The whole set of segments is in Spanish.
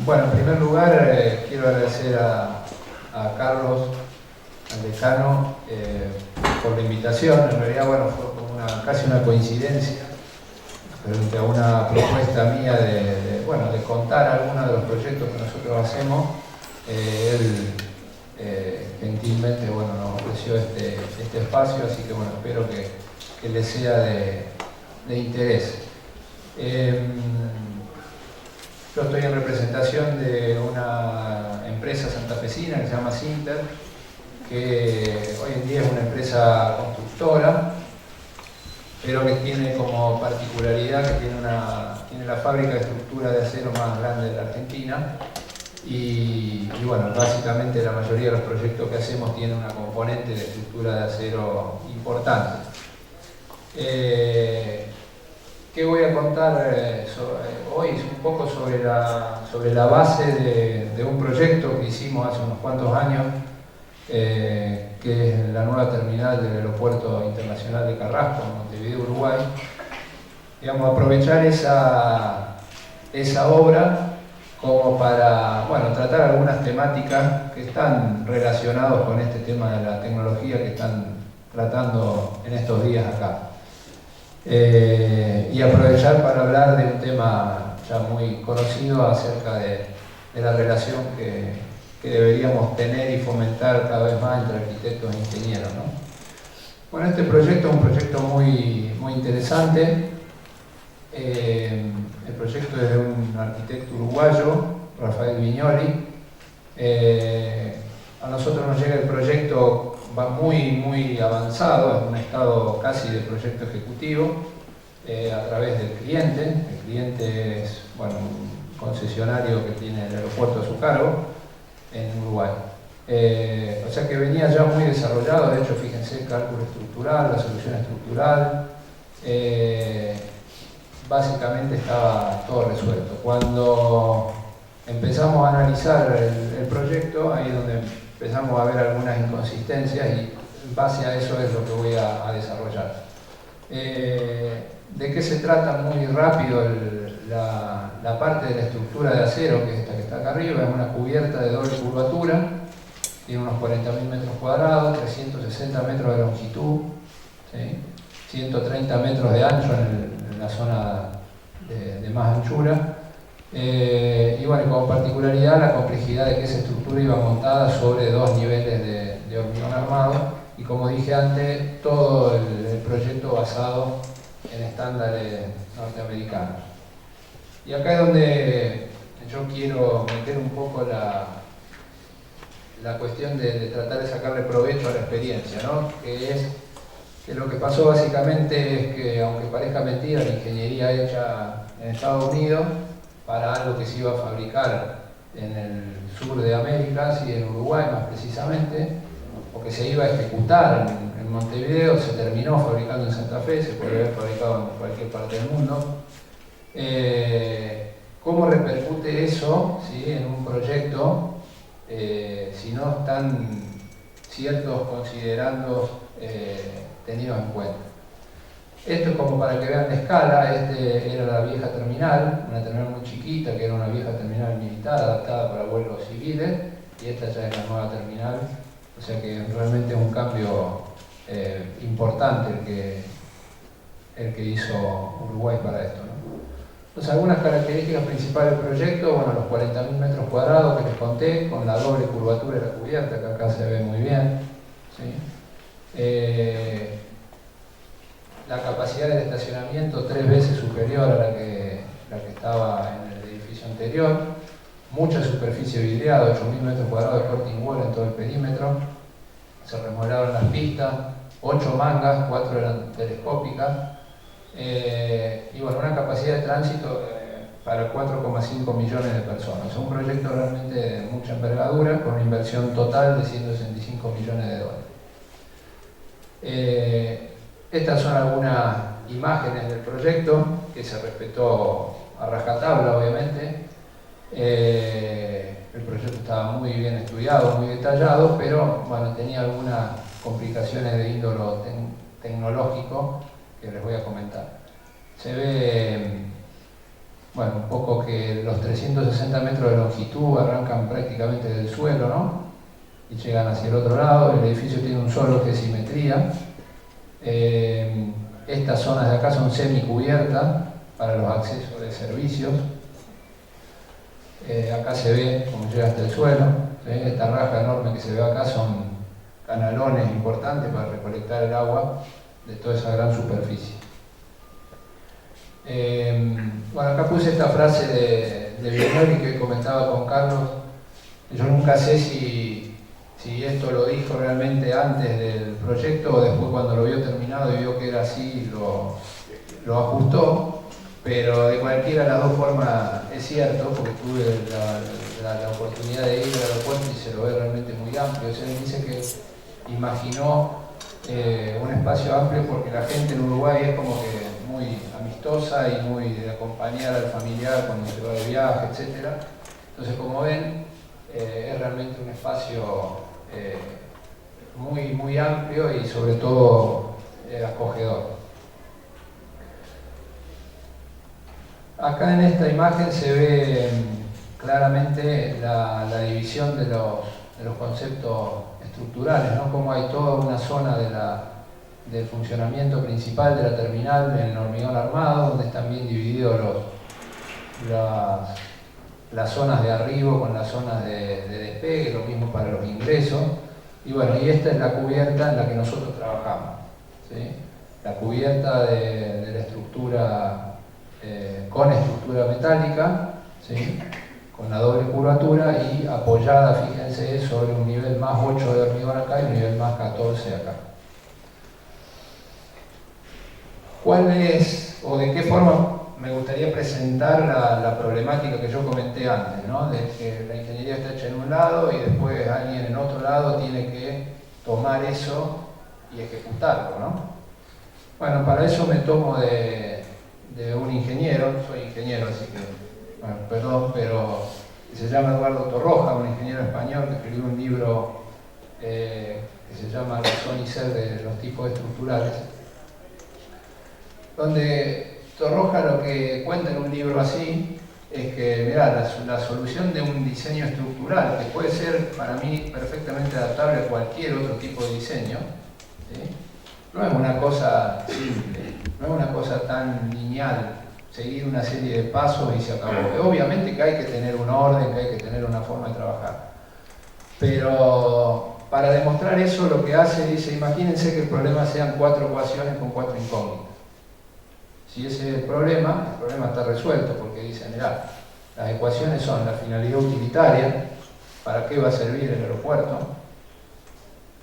Bueno, en primer lugar quiero agradecer a Carlos, al decano, por la invitación. En realidad, bueno, fue como casi una coincidencia frente a una propuesta mía de contar algunos de los proyectos que nosotros hacemos. Él gentilmente, bueno, nos ofreció este espacio, así que bueno, espero que les sea de interés. Yo estoy en representación de una empresa santafesina que se llama Sinter, que hoy en día es una empresa constructora, pero que tiene como particularidad que tiene la fábrica de estructura de acero más grande de la Argentina. Y bueno, básicamente la mayoría de los proyectos que hacemos tienen una componente de estructura de acero importante. ¿Qué voy a contar hoy? Es un poco sobre la base de un proyecto que hicimos hace unos cuantos años, que es la nueva terminal del Aeropuerto Internacional de Carrasco, en Montevideo, Uruguay. Digamos, aprovechar esa obra como para, bueno, tratar algunas temáticas que están relacionadas con este tema de la tecnología que están tratando en estos días acá. Y aprovechar para hablar de un tema ya muy conocido acerca de la relación que deberíamos tener y fomentar cada vez más entre arquitectos e ingenieros, ¿no? Bueno, este proyecto es un proyecto muy interesante. El proyecto es de un arquitecto uruguayo, Rafael Viñoli. A nosotros nos llega el proyecto, va muy avanzado, en un estado casi de proyecto ejecutivo, a través del cliente. El cliente es, bueno, un concesionario que tiene el aeropuerto a su cargo en Uruguay. O sea que venía ya muy desarrollado. De hecho, fíjense, el cálculo estructural, la solución estructural, básicamente estaba todo resuelto. Cuando empezamos a analizar el proyecto, ahí es donde empezamos a ver algunas inconsistencias, y en base a eso es lo que voy a desarrollar. ¿De qué se trata? Muy rápido. La parte de la estructura de acero, que es esta que está acá arriba, es una cubierta de doble curvatura, tiene unos 40.000 metros cuadrados, 360 metros de longitud, ¿sí? 130 metros de ancho en la zona de más anchura. Y bueno, con particularidad la complejidad de que esa estructura iba montada sobre 2 niveles de hormigón armado, y como dije antes, todo el proyecto basado en estándares norteamericanos. Y acá es donde yo quiero meter un poco la cuestión de tratar de sacarle provecho a la experiencia, ¿no? Que lo que pasó básicamente es que, aunque parezca mentira, la ingeniería hecha en Estados Unidos para algo que se iba a fabricar en el sur de América, y en Uruguay más precisamente, o que se iba a ejecutar en Montevideo, se terminó fabricando en Santa Fe, se puede haber fabricado en cualquier parte del mundo. ¿Cómo repercute eso, ¿sí?, en un proyecto si no están ciertos considerandos tenidos en cuenta? Esto es como para que vean la escala. Este era la vieja terminal, una terminal muy chiquita, que era una vieja terminal militar adaptada para vuelos civiles, y esta ya es la nueva terminal. O sea que realmente es un cambio importante el que hizo Uruguay para esto, ¿no? Entonces, algunas características principales del proyecto: bueno, los 40.000 metros cuadrados que les conté, con la doble curvatura de la cubierta, que acá se ve muy bien, ¿sí? La capacidad del estacionamiento 3 veces superior a la que estaba en el edificio anterior. Mucha superficie vidriada, 8.000 metros cuadrados de coating wall en todo el perímetro. Se remodelaron las pistas, 8 mangas, 4 eran telescópicas. Y bueno, una capacidad de tránsito para 4,5 millones de personas. Es un proyecto realmente de mucha envergadura, con una inversión total de 165 millones de dólares. Estas son algunas imágenes del proyecto, que se respetó a rajatabla, obviamente. El proyecto estaba muy bien estudiado, muy detallado, pero bueno, tenía algunas complicaciones de índole tecnológico que les voy a comentar. Se ve bueno, un poco que los 360 metros de longitud arrancan prácticamente del suelo, ¿no? Y llegan hacia el otro lado. El edificio tiene un solo eje de simetría. Estas zonas de acá son semicubiertas para los accesos de servicios. Acá se ve cómo llega hasta el suelo. Esta raja enorme que se ve acá son canalones importantes para recolectar el agua de toda esa gran superficie. Bueno, acá puse esta frase de Vignoli que comentaba con Carlos. Yo nunca sé si esto lo dijo realmente antes del proyecto o después cuando lo vio terminado y vio que era así lo ajustó, pero de cualquiera de las dos formas es cierto, porque tuve la oportunidad de ir al aeropuerto y se lo ve realmente muy amplio. O sea, él dice que imaginó un espacio amplio porque la gente en Uruguay es como que muy amistosa y muy de acompañar al familiar cuando se va de viaje, etc. Entonces, como ven, es realmente un espacio muy amplio y sobre todo acogedor. Acá en esta imagen se ve claramente la división de los conceptos estructurales, ¿no? Como hay toda una zona del funcionamiento principal de la terminal en hormigón armado, donde están bien divididos las zonas de arribo con las zonas de despegue, lo mismo para los ingresos. Y bueno, y esta es la cubierta en la que nosotros trabajamos, ¿sí? La cubierta de la estructura con estructura metálica, ¿sí? Con la doble curvatura y apoyada, fíjense, sobre un nivel más 8 de hormigón acá y un nivel más 14 acá. ¿Cuál es, o de qué forma me gustaría presentar la problemática que yo comenté antes, ¿no? De que la ingeniería está hecha en un lado y después alguien en otro lado tiene que tomar eso y ejecutarlo, ¿no? Bueno, para eso me tomo de un ingeniero, soy ingeniero, así que, bueno, perdón, pero se llama Eduardo Torroja, un ingeniero español que escribió un libro que se llama Razón y Ser de los tipos estructurales, donde Torroja lo que cuenta en un libro así es que, mirá, la solución de un diseño estructural, que puede ser para mí perfectamente adaptable a cualquier otro tipo de diseño, ¿sí? No es una cosa simple, no es una cosa tan lineal, seguir una serie de pasos y se acabó. Obviamente que hay que tener un orden, que hay que tener una forma de trabajar. Pero para demostrar eso lo que hace, dice, imagínense que el problema sean 4 ecuaciones con 4 incógnitas. Si ese es el problema está resuelto, porque dice, mirá, las ecuaciones son la finalidad utilitaria, para qué va a servir el aeropuerto,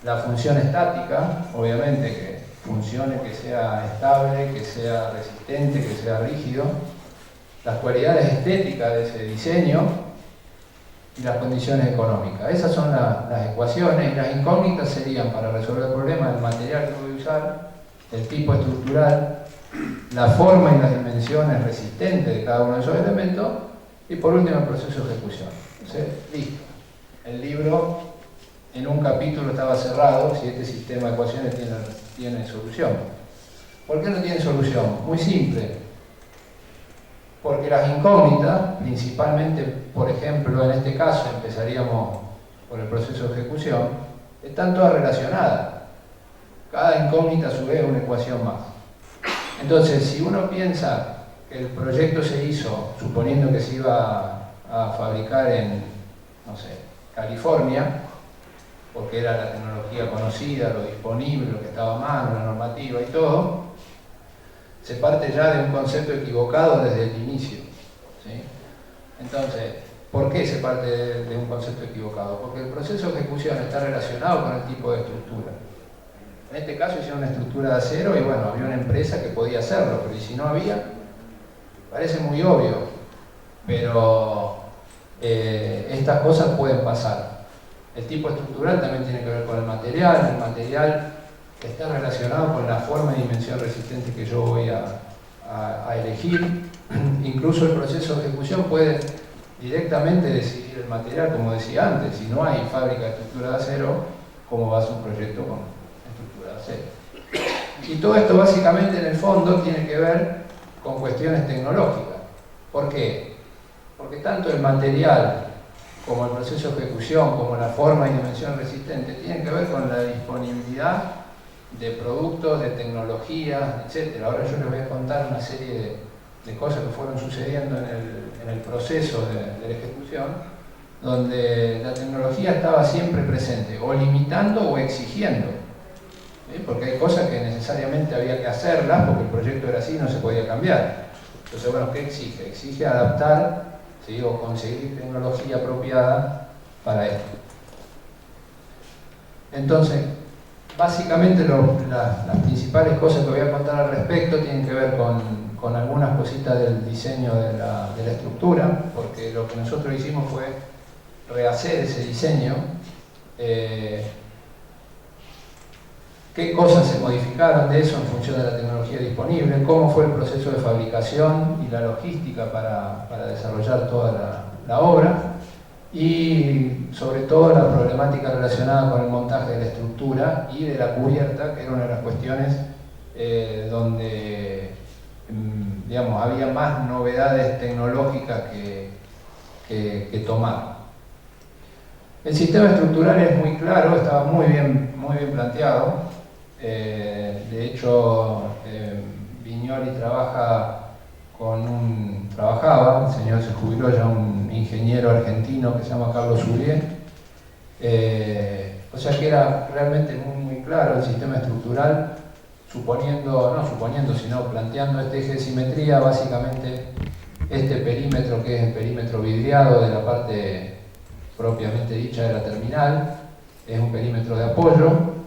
la función estática, obviamente que funcione, que sea estable, que sea resistente, que sea rígido, las cualidades estéticas de ese diseño y las condiciones económicas. Esas son las ecuaciones, y las incógnitas serían, para resolver el problema, el material que voy a usar, el tipo estructural, la forma y las dimensiones resistentes de cada uno de esos elementos, y por último el proceso de ejecución. Entonces, listo. El libro en un capítulo estaba cerrado si este sistema de ecuaciones tiene solución. ¿Por qué no tiene solución? Muy simple. Porque las incógnitas, principalmente, por ejemplo, en este caso empezaríamos por el proceso de ejecución, están todas relacionadas. Cada incógnita a su vez es una ecuación más. Entonces, si uno piensa que el proyecto se hizo suponiendo que se iba a fabricar en, no sé, California, porque era la tecnología conocida, lo disponible, lo que estaba a mano, la normativa y todo, se parte ya de un concepto equivocado desde el inicio, ¿sí? Entonces, ¿por qué se parte de un concepto equivocado? Porque el proceso de ejecución está relacionado con el tipo de estructura. En este caso hicieron una estructura de acero y bueno, había una empresa que podía hacerlo, pero ¿y si no había? Parece muy obvio, pero estas cosas pueden pasar. El tipo estructural también tiene que ver con el material está relacionado con la forma y dimensión resistente que yo voy a elegir. Incluso el proceso de ejecución puede directamente decidir el material, como decía antes. Si no hay fábrica de estructura de acero, ¿cómo va a ser un proyecto con estructura de acero? Y todo esto básicamente en el fondo tiene que ver con cuestiones tecnológicas. ¿Por qué? Porque tanto el material como el proceso de ejecución, como la forma y dimensión resistente, tienen que ver con la disponibilidad de productos, de tecnología, etc. Ahora yo les voy a contar una serie de cosas que fueron sucediendo en el proceso de la ejecución, donde la tecnología estaba siempre presente, o limitando o exigiendo. ¿Sí? Porque hay cosas que necesariamente había que hacerlas, porque el proyecto era así y no se podía cambiar. Entonces, bueno, ¿qué exige? Exige adaptar, ¿sí? O conseguir tecnología apropiada para esto. Entonces, básicamente las principales cosas que voy a contar al respecto tienen que ver con algunas cositas del diseño de la estructura, porque lo que nosotros hicimos fue rehacer ese diseño. ¿Qué cosas se modificaron de eso en función de la tecnología disponible? ¿Cómo fue el proceso de fabricación y la logística para desarrollar toda la obra? Y sobre todo la problemática relacionada con el montaje de la estructura y de la cubierta, que era una de las cuestiones donde digamos, había más novedades tecnológicas que tomar. El sistema estructural es muy claro, estaba muy bien planteado. De hecho, Viñoli trabajaba, el señor se jubiló ya, un ingeniero argentino que se llama Carlos Urié. O sea que era realmente muy claro el sistema estructural, sino planteando este eje de simetría, básicamente este perímetro, que es el perímetro vidriado de la parte propiamente dicha de la terminal, es un perímetro de apoyo.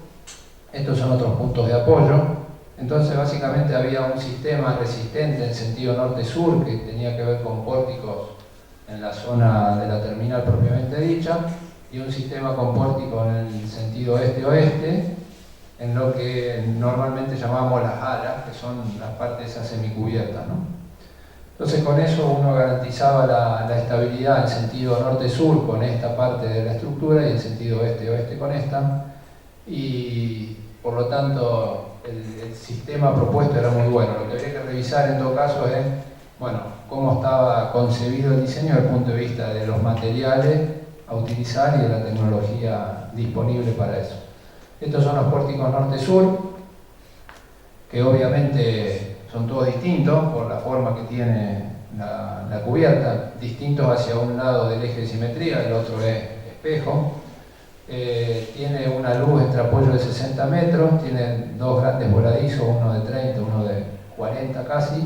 Estos son otros puntos de apoyo. Entonces básicamente había un sistema resistente en sentido norte-sur que tenía que ver con pórticos en la zona de la terminal propiamente dicha, y un sistema con pórticos en el sentido este-oeste, en lo que normalmente llamamos las alas, que son las partes esas semicubiertas, ¿no? Entonces con eso uno garantizaba la estabilidad en sentido norte-sur con esta parte de la estructura y en sentido este-oeste con esta, y por lo tanto el sistema propuesto era muy bueno. Lo que habría que revisar en todo caso es, bueno, cómo estaba concebido el diseño desde el punto de vista de los materiales a utilizar y de la tecnología disponible para eso. Estos son los pórticos norte-sur, que obviamente son todos distintos por la forma que tiene la cubierta, distintos hacia un lado del eje de simetría, el otro es espejo. Tiene una luz entre apoyo de 60 metros, tiene dos grandes voladizos, uno de 30, uno de 40 casi.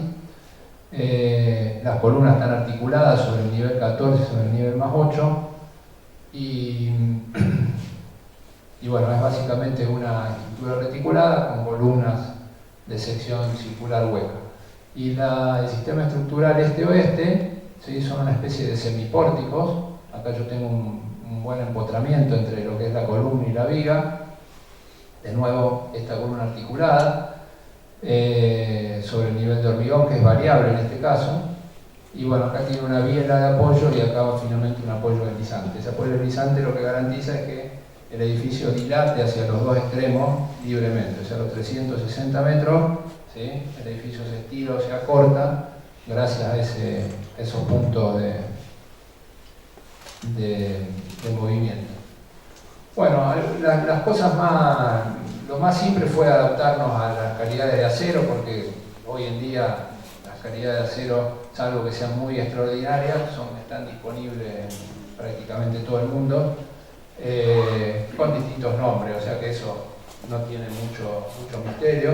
Las columnas están articuladas sobre el nivel 14 y sobre el nivel más 8. Y bueno, es básicamente una estructura reticulada con columnas de sección circular hueca. Y el sistema estructural este-oeste, ¿sí? Son una especie de semipórticos. Acá yo tengo un buen empotramiento entre lo que es la columna y la viga. De nuevo, esta columna articulada sobre el nivel de hormigón, que es variable en este caso. Y bueno, acá tiene una biela de apoyo y acá finalmente un apoyo deslizante. Ese apoyo deslizante lo que garantiza es que el edificio dilate hacia los dos extremos libremente, o sea, los 360 metros, ¿sí? El edificio se estira o se acorta gracias a esos puntos de movimiento. Bueno, las cosas lo más simple fue adaptarnos a las calidades de acero, porque hoy en día las calidades de acero, salvo que sean muy extraordinarias, están disponibles en prácticamente todo el mundo, con distintos nombres, o sea que eso no tiene mucho misterio.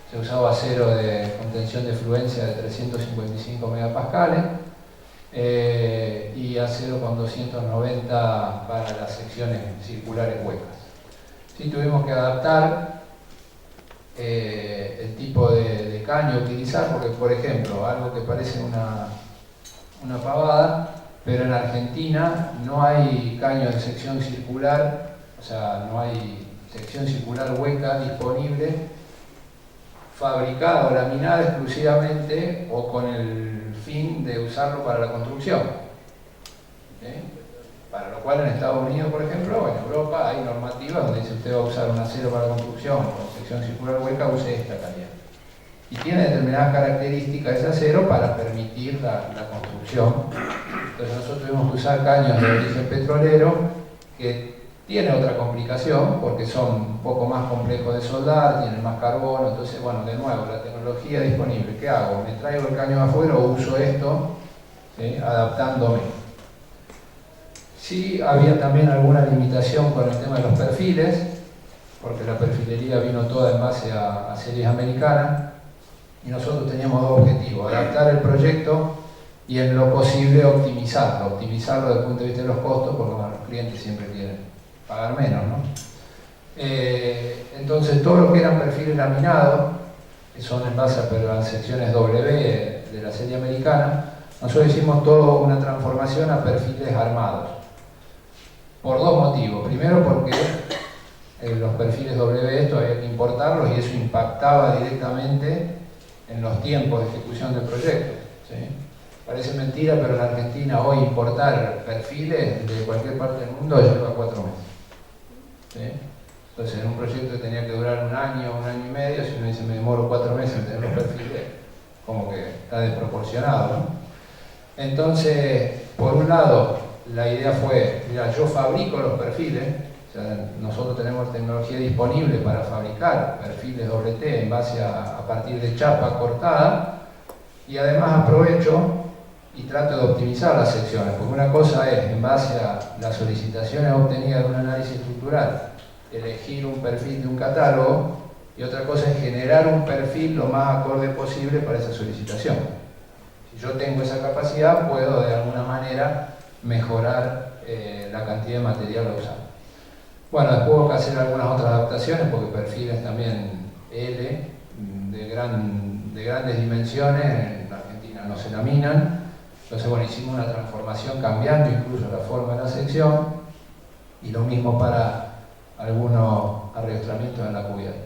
Se usaba acero de contención de fluencia de 355 megapascales y acero con 290 para las secciones circulares huecas. Sí, tuvimos que adaptar el tipo de caño a utilizar, porque por ejemplo, algo que parece una pavada, pero en Argentina no hay caño de sección circular, o sea, no hay sección circular hueca disponible, fabricada o laminada exclusivamente o con el fin de usarlo para la construcción. ¿Sí? Para lo cual en Estados Unidos, por ejemplo, o en Europa hay normativas donde dice usted va a usar un acero para la construcción o sección circular hueca, use esta calidad. y tiene determinadas características ese acero para permitir la construcción. Entonces nosotros tuvimos que usar caños de origen petrolero, que tiene otra complicación porque son un poco más complejos de soldar, tienen más carbono. Entonces, bueno, de nuevo, la tecnología disponible, ¿qué hago? ¿Me traigo el caño de afuera o uso esto? ¿Sí? Adaptándome. Sí, había también alguna limitación con el tema de los perfiles, porque la perfilería vino toda en base a series americanas, y nosotros teníamos dos objetivos: adaptar el proyecto y en lo posible optimizarlo desde el punto de vista de los costos, porque bueno, los clientes siempre quieren pagar menos, ¿no? Entonces todo lo que eran perfiles laminados, que son en base a las secciones W de la serie americana, nosotros hicimos toda una transformación a perfiles armados, por dos motivos. Primero, porque los perfiles W esto había que importarlos y eso impactaba directamente en los tiempos de ejecución del proyecto, ¿sí? Parece mentira, pero en Argentina hoy importar perfiles de cualquier parte del mundo lleva 4 meses, ¿sí? Entonces en un proyecto que tenía que durar un año y medio, si uno dice me demoro 4 meses en tener los perfiles, como que está desproporcionado, ¿no? Entonces, por un lado, la idea fue, mira, yo fabrico los perfiles, o sea, nosotros tenemos tecnología disponible para fabricar perfiles doble T en base a partir de chapa cortada, y además aprovecho y trato de optimizar las secciones, porque una cosa es, en base a las solicitaciones obtenidas de un análisis estructural, elegir un perfil de un catálogo, y otra cosa es generar un perfil lo más acorde posible para esa solicitación. Si yo tengo esa capacidad, puedo de alguna manera mejorar la cantidad de material a usar. Bueno, después hubo que hacer algunas otras adaptaciones, porque perfiles también L, de grandes dimensiones, en Argentina no se laminan. Entonces, bueno, hicimos una transformación cambiando incluso la forma de la sección, y lo mismo para algunos arriostramientos en la cubierta.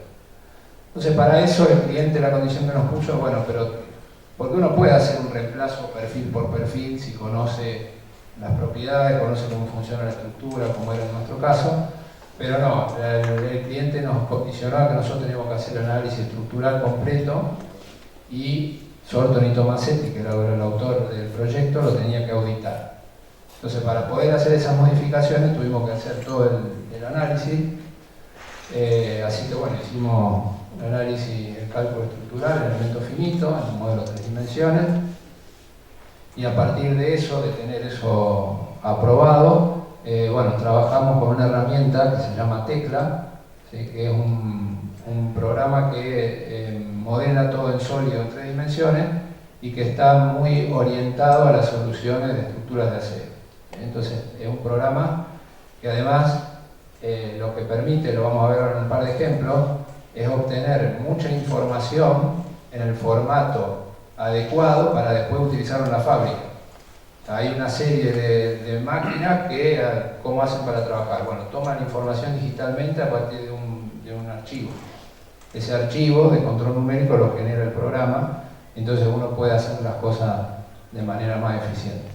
Entonces, para eso el cliente, la condición que nos puso, bueno, pero porque uno puede hacer un reemplazo perfil por perfil si conoce las propiedades, conoce cómo funciona la estructura, como era en nuestro caso, pero no, el cliente nos condicionó a que nosotros teníamos que hacer el análisis estructural completo, y Sorton y Tomasetti, que era el autor del proyecto, lo tenía que auditar. Entonces, para poder hacer esas modificaciones tuvimos que hacer todo el análisis, así que bueno, hicimos el análisis, el cálculo estructural, el elemento finito, en un modelo de 3 dimensiones, y a partir de eso, de tener eso aprobado, bueno, trabajamos con una herramienta que se llama Tecla, ¿sí? Que es un programa que modela todo en sólido en 3 dimensiones y que está muy orientado a las soluciones de estructuras de acero. Entonces, es un programa que además lo que permite, lo vamos a ver ahora en un par de ejemplos, es obtener mucha información en el formato adecuado para después utilizarlo en la fábrica. Hay una serie de máquinas que, ¿cómo hacen para trabajar? Bueno, toman información digitalmente a partir de un archivo. Ese archivo de control numérico lo genera el programa, entonces uno puede hacer las cosas de manera más eficiente.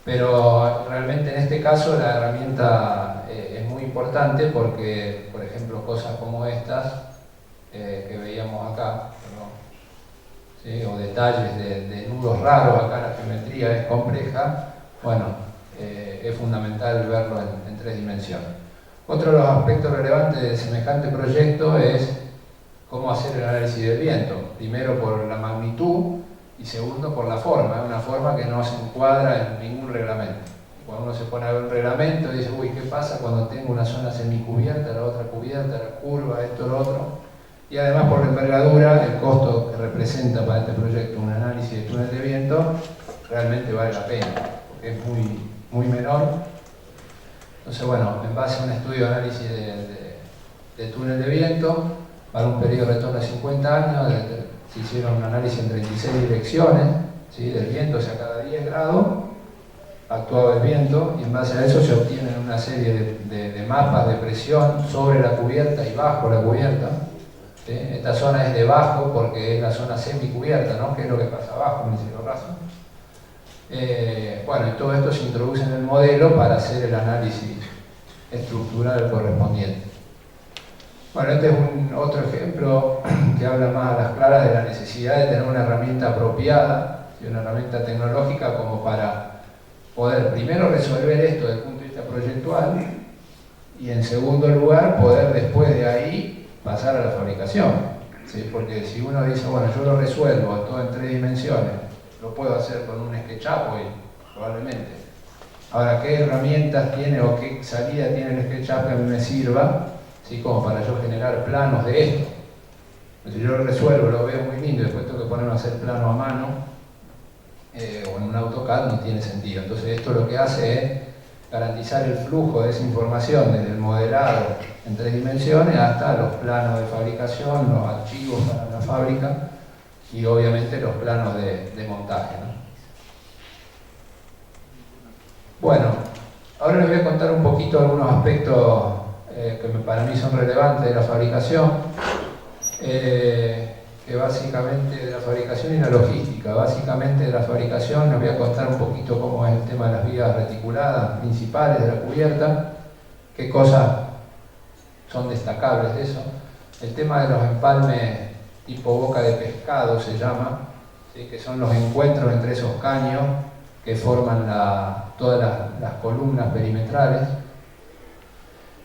Pero realmente en este caso la herramienta es muy importante porque, por ejemplo, cosas como estas que veíamos acá, ¿sí? O detalles de nudos raros, acá la geometría es compleja, bueno, es fundamental verlo en 3 dimensiones. Otro de los aspectos relevantes de semejante proyecto es cómo hacer el análisis del viento. Primero por la magnitud y segundo por la forma. Es una forma que no se encuadra en ningún reglamento. Cuando uno se pone a ver un reglamento y dice, uy, ¿qué pasa cuando tengo una zona semicubierta, la otra cubierta, la curva, esto, lo otro? Y además por la envergadura, el costo que representa para este proyecto un análisis de túnel de viento realmente vale la pena, porque es muy menor. Entonces, bueno, en base a un estudio de análisis de túnel de viento, para un periodo de retorno de 50 años, se hicieron un análisis en 36 direcciones, ¿sí? Del viento, o sea, cada 10 grados actuaba el viento, y en base a eso se obtienen una serie de mapas de presión sobre la cubierta y bajo la cubierta. ¿Sí? Esta zona es debajo porque es la zona semicubierta, ¿no? Que es lo que pasa abajo en el cielo raso. Bueno, y todo esto se introduce en el modelo para hacer el análisis estructural correspondiente. Bueno, este es otro ejemplo que habla más a las claras de la necesidad de tener una herramienta apropiada, y una herramienta tecnológica como para poder primero resolver esto desde el punto de vista proyectual y en segundo lugar poder después de ahí pasar a la fabricación. ¿Sí? Porque si uno dice, bueno, yo lo resuelvo todo en 3 dimensiones, lo puedo hacer con un SketchUp hoy, probablemente. Ahora, ¿qué herramientas tiene o qué salida tiene el SketchUp que a mí me sirva, ¿sí? Como para yo generar planos de esto? Si yo lo resuelvo, lo veo muy lindo y después tengo que ponerme a hacer plano a mano o en un AutoCAD, no tiene sentido. Entonces esto lo que hace es garantizar el flujo de esa información desde el modelado en 3 dimensiones hasta los planos de fabricación, los archivos para la fábrica y obviamente los planos de montaje, ¿no? Bueno, ahora les voy a contar un poquito algunos aspectos que para mí son relevantes de la fabricación, que básicamente de la fabricación y la logística. Básicamente de la fabricación les voy a contar un poquito cómo es el tema de las vigas reticuladas principales de la cubierta, qué cosas son destacables de eso. El tema de los empalmes tipo boca de pescado se llama, ¿sí? Que son los encuentros entre esos caños que forman todas las columnas perimetrales.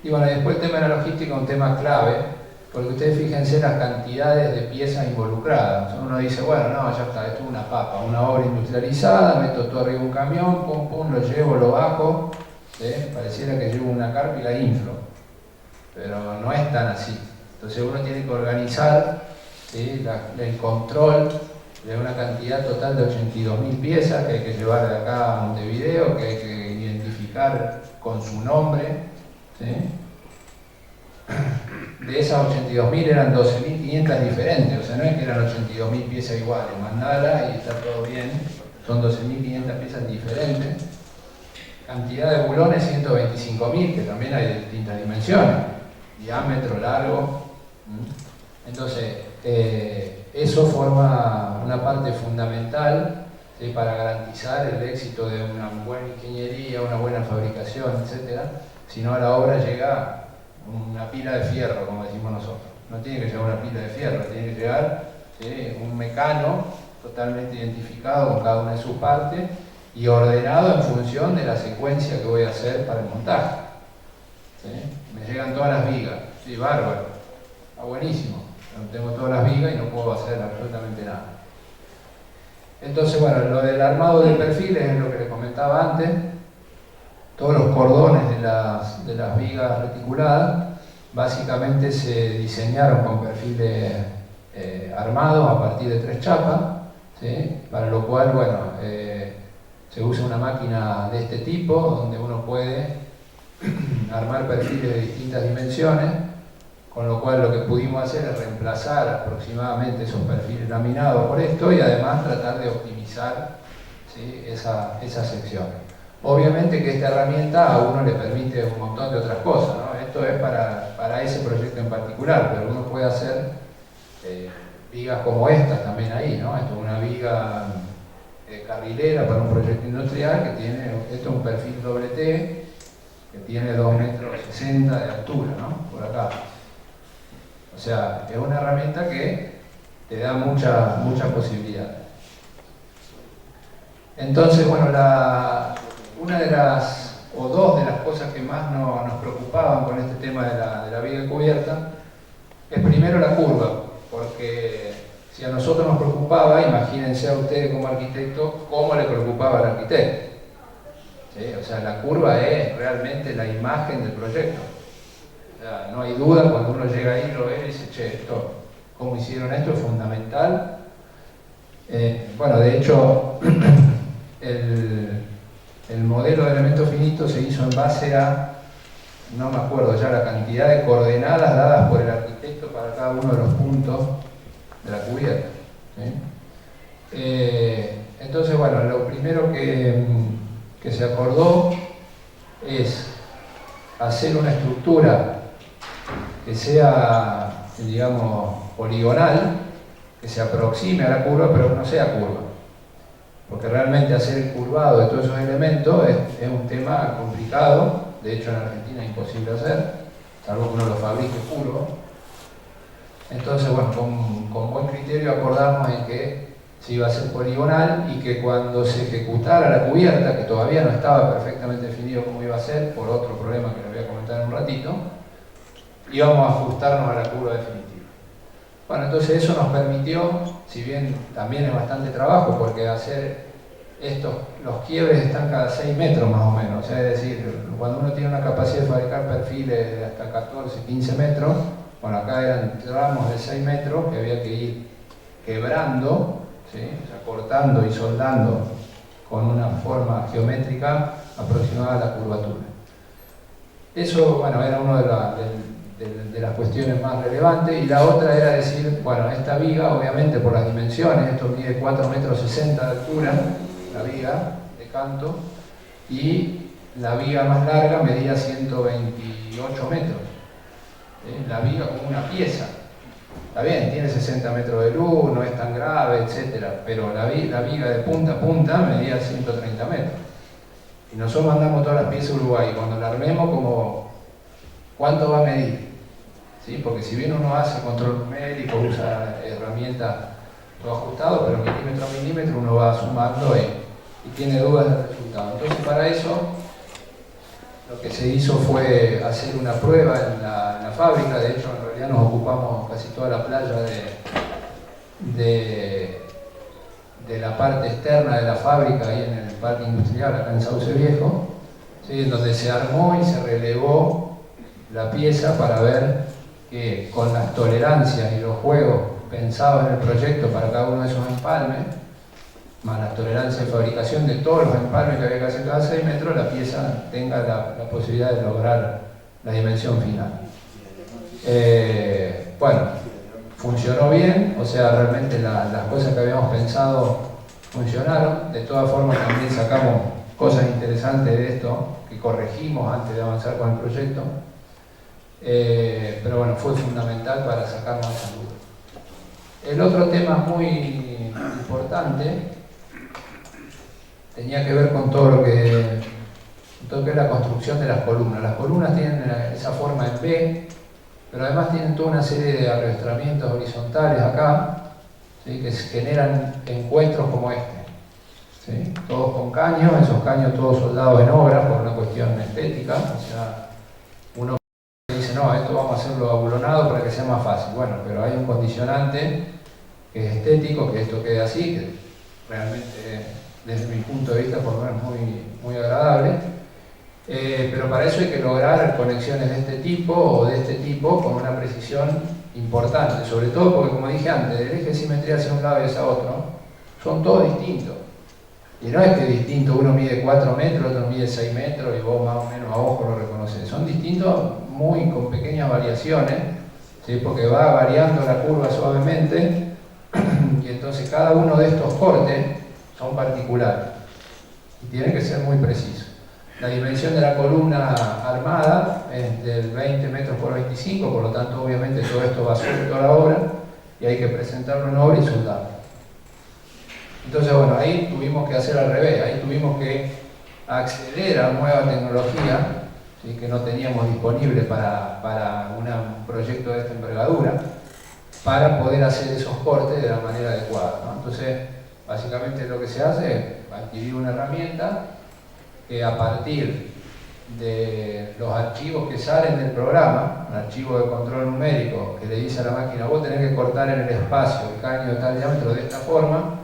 Y bueno, después el tema de la logística es un tema clave, porque ustedes fíjense las cantidades de piezas involucradas. Uno dice, bueno, no, ya está, esto es una papa, una obra industrializada, meto todo arriba de un camión, pum, pum, lo llevo, lo bajo, ¿sí? Pareciera que llevo una carpa y la inflo, pero no es tan así. Entonces uno tiene que organizar, ¿sí? El control de una cantidad total de 82.000 piezas que hay que llevar de acá a Montevideo, que hay que identificar con su nombre, ¿sí? De esas 82.000 eran 12.500 diferentes, o sea, no es que eran 82.000 piezas iguales, mandala y está todo bien, son 12.500 piezas diferentes. Cantidad de bulones 125.000, que también hay de distintas dimensiones, diámetro, largo. Entonces, eso forma una parte fundamental, ¿sí? Para garantizar el éxito de una buena ingeniería, una buena fabricación, etc. Si no, a la obra llega una pila de fierro, como decimos nosotros. No tiene que llegar una pila de fierro, tiene que llegar, ¿sí? Un mecano totalmente identificado con cada una de sus partes y ordenado en función de la secuencia que voy a hacer para el montaje. ¿Sí? Me llegan todas las vigas, sí, bárbaro, está buenísimo. Tengo todas las vigas y no puedo hacer absolutamente nada. Entonces, bueno, lo del armado de perfiles es lo que les comentaba antes. Todos los cordones de las vigas reticuladas básicamente se diseñaron con perfiles armados a partir de 3 chapas, ¿sí? Para lo cual, bueno, se usa una máquina de este tipo donde uno puede armar perfiles de distintas dimensiones, con lo cual lo que pudimos hacer es reemplazar aproximadamente esos perfiles laminados por esto y además tratar de optimizar, ¿sí? Esas secciones. Obviamente que esta herramienta a uno le permite un montón de otras cosas, ¿no? Esto es para ese proyecto en particular, pero uno puede hacer vigas como estas también ahí, ¿no? Esto es una viga carrilera para un proyecto industrial que tiene, esto es un perfil doble T, que tiene 2,60 metros de altura, ¿no? Por acá. O sea, es una herramienta que te da muchas posibilidades. Entonces, bueno, una de las, o dos de las cosas que más nos preocupaban con este tema de la viga cubierta es primero la curva, porque si a nosotros nos preocupaba, imagínense a ustedes como arquitectos cómo le preocupaba al arquitecto. ¿Sí? O sea, la curva es realmente la imagen del proyecto. O sea, no hay duda cuando uno llega ahí, lo ve y dice, che, esto, cómo hicieron esto es fundamental. Bueno, de hecho, el modelo de elementos finitos se hizo en base a, no me acuerdo ya la cantidad de coordenadas dadas por el arquitecto para cada uno de los puntos de la cubierta. ¿Sí? Entonces, bueno, lo primero que se acordó es hacer una estructura que sea, digamos, poligonal, que se aproxime a la curva, pero no sea curva. Porque realmente hacer el curvado de todos esos elementos es un tema complicado, de hecho en Argentina es imposible hacer, salvo que uno lo fabrique curvo. Entonces, bueno, con buen criterio acordamos en que se iba a hacer poligonal y que cuando se ejecutara la cubierta, que todavía no estaba perfectamente definido cómo iba a ser, por otro problema que les voy a comentar en un ratito, íbamos a ajustarnos a la curva definitiva. Bueno, entonces eso nos permitió, si bien también es bastante trabajo, porque hacer los quiebres están cada 6 metros más o menos, o sea, es decir, cuando uno tiene una capacidad de fabricar perfiles de hasta 14, 15 metros, bueno, acá eran tramos de 6 metros que había que ir quebrando, ¿sí? O sea, cortando y soldando con una forma geométrica aproximada a la curvatura. Eso, bueno, era una de las cuestiones más relevantes, y la otra era decir, bueno, esta viga, obviamente por las dimensiones, esto mide 4,60 metros de altura, la viga de canto, y la viga más larga medía 128 metros. La viga como una pieza. Está bien, tiene 60 metros de luz, no es tan grave, etc. Pero la viga de punta a punta medía 130 metros. Y nosotros mandamos todas las piezas a Uruguay, y cuando la armemos, ¿cuánto va a medir? ¿Sí? Porque si bien uno hace control numérico, usa herramientas todo ajustado, pero milímetro a milímetro uno va sumando y tiene dudas del resultado. Entonces, para eso lo que se hizo fue hacer una prueba en la fábrica. De hecho, en realidad nos ocupamos casi toda la playa de la parte externa de la fábrica, ahí en el parque industrial, acá en Sauce Viejo, ¿sí? Donde se armó y se relevó la pieza para ver que con las tolerancias y los juegos pensados en el proyecto para cada uno de esos empalmes, más las tolerancias de fabricación de todos los empalmes que había que hacer cada 6 metros, la pieza tenga la posibilidad de lograr la dimensión final. Bueno, funcionó bien, o sea, realmente las cosas que habíamos pensado funcionaron. De todas formas, también sacamos cosas interesantes de esto que corregimos antes de avanzar con el proyecto. Pero bueno, fue fundamental para sacarnos esa duda. El otro tema muy importante tenía que ver con todo lo que es la construcción de las columnas. Las columnas tienen esa forma en V, pero además tienen toda una serie de arrastramientos horizontales acá, ¿sí? Que generan encuentros como este, ¿sí? Todos con caños, esos caños todos soldados en obra por una cuestión estética. O sea, uno dice, no, esto vamos a hacerlo ablonado para que sea más fácil. Bueno, pero hay un condicionante que es estético, que esto quede así, que realmente, desde mi punto de vista, por lo menos muy agradable. Pero para eso hay que lograr conexiones de este tipo o de este tipo con una precisión importante, sobre todo porque, como dije antes, el eje de simetría hacia un lado y hacia otro son todos distintos. Y no es que distinto, uno mide 4 metros, otro mide 6 metros y vos más o menos a ojo lo reconoces. Son distintos con pequeñas variaciones, ¿sí? Porque va variando la curva suavemente y entonces cada uno de estos cortes son particulares y tienen que ser muy precisos. La dimensión de la columna armada es del 20 metros por 25, por lo tanto obviamente todo esto va suelto a la obra y hay que presentarlo en obra y soldarlo. Entonces, bueno, ahí tuvimos que hacer al revés, ahí tuvimos que acceder a nueva tecnología, ¿sí? Que no teníamos disponible para un proyecto de esta envergadura, para poder hacer esos cortes de la manera adecuada, ¿no? Entonces, básicamente lo que se hace es adquirir una herramienta que, a partir de los archivos que salen del programa, un archivo de control numérico que le dice a la máquina, vos tenés que cortar en el espacio el caño de tal diámetro de esta forma.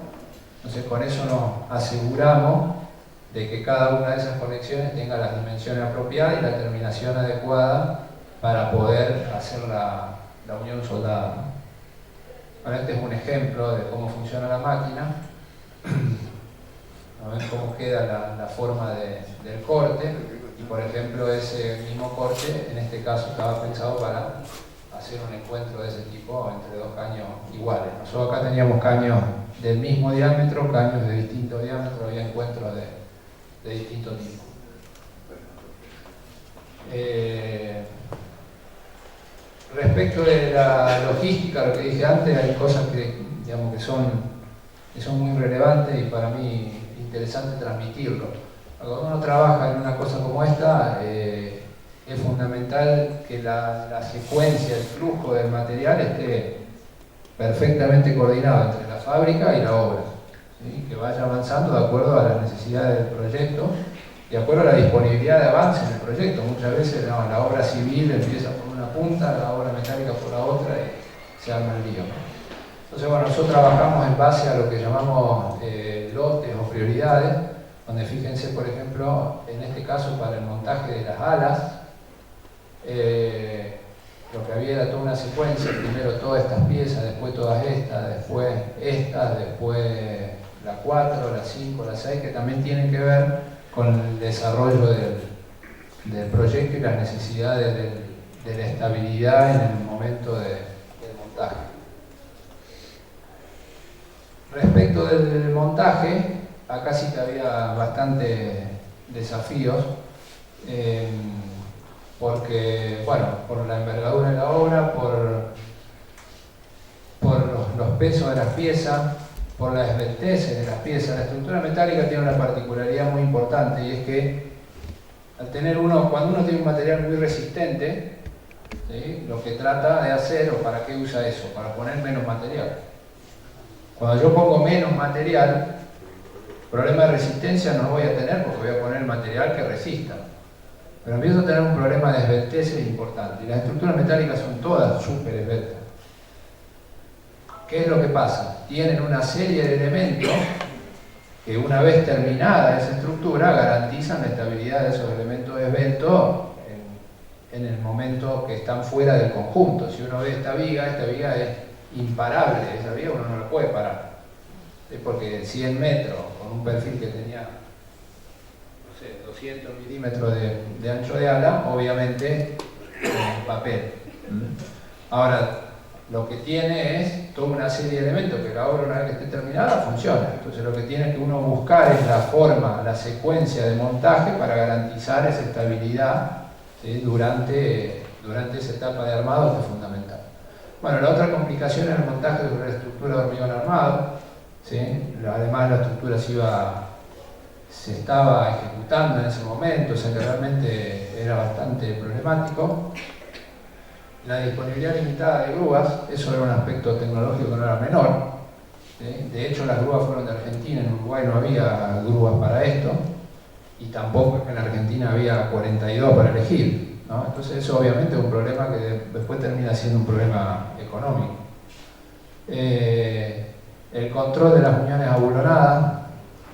Entonces, con eso nos aseguramos de que cada una de esas conexiones tenga las dimensiones apropiadas y la terminación adecuada para poder hacer la unión soldada, ¿no? Bueno, este es un ejemplo de cómo funciona la máquina. A ver cómo queda la forma del corte. Y, por ejemplo, ese mismo corte, en este caso, estaba pensado para hacer un encuentro de ese tipo entre dos caños iguales. Nosotros acá teníamos caños del mismo diámetro, caños de distinto diámetro, había encuentros de distinto tipo. Respecto de la logística, lo que dije antes, hay cosas que, digamos, que son muy relevantes y para mí interesante transmitirlo. Cuando uno trabaja en una cosa como esta, es fundamental que la secuencia, el flujo del material esté perfectamente coordinado entre la fábrica y la obra, ¿sí? Que vaya avanzando de acuerdo a las necesidades del proyecto, de acuerdo a la disponibilidad de avance en el proyecto. Muchas veces no, la obra civil empieza por una punta, la obra metálica por la otra y se arma el lío, ¿no? Entonces, bueno, nosotros trabajamos en base a lo que llamamos lotes o prioridades, donde fíjense, por ejemplo, en este caso para el montaje de las alas, lo que había era toda una secuencia, primero todas estas piezas, después todas estas, después la 4, la 5, la 6, que también tienen que ver con el desarrollo del proyecto y las necesidades de la estabilidad en el momento del montaje. Respecto del montaje, acá sí que había bastantes desafíos, porque, bueno, por la envergadura de la obra, por los pesos de las piezas, por las esbelteces de las piezas. La estructura metálica tiene una particularidad muy importante, y es que cuando uno tiene un material muy resistente, ¿sí?, lo que trata de hacer, o para qué usa eso, para poner menos material. Cuando yo pongo menos material, problema de resistencia no lo voy a tener porque voy a poner material que resista. Pero empiezo a tener un problema de esbelteces importante. Y las estructuras metálicas son todas súper esbeltas. ¿Qué es lo que pasa? Tienen una serie de elementos que, una vez terminada esa estructura, garantizan la estabilidad de esos elementos esbeltos en el momento que están fuera del conjunto. Si uno ve esta viga es imparable, esa viga uno no la puede parar. ¿Sí? Porque 100 metros, con un perfil que tenía, no sé, 200 milímetros de ancho de ala, obviamente papel. Ahora, lo que tiene es toda una serie de elementos que la obra, una vez que esté terminada, funciona. Entonces lo que tiene que uno buscar es la forma, la secuencia de montaje para garantizar esa estabilidad, ¿sí?, durante esa etapa de armado, que es fundamental. Bueno, la otra complicación es el montaje de una estructura de hormigón armado, ¿sí? Además la estructura se estaba ejecutando en ese momento, o sea que realmente era bastante problemático. La disponibilidad limitada de grúas, eso era un aspecto tecnológico que no era menor, ¿sí? De hecho, las grúas fueron de Argentina, en Uruguay no había grúas para esto, y tampoco en Argentina había 42 para elegir, ¿no? Entonces eso obviamente es un problema que después termina siendo un problema económico. El control de las uniones abulonadas,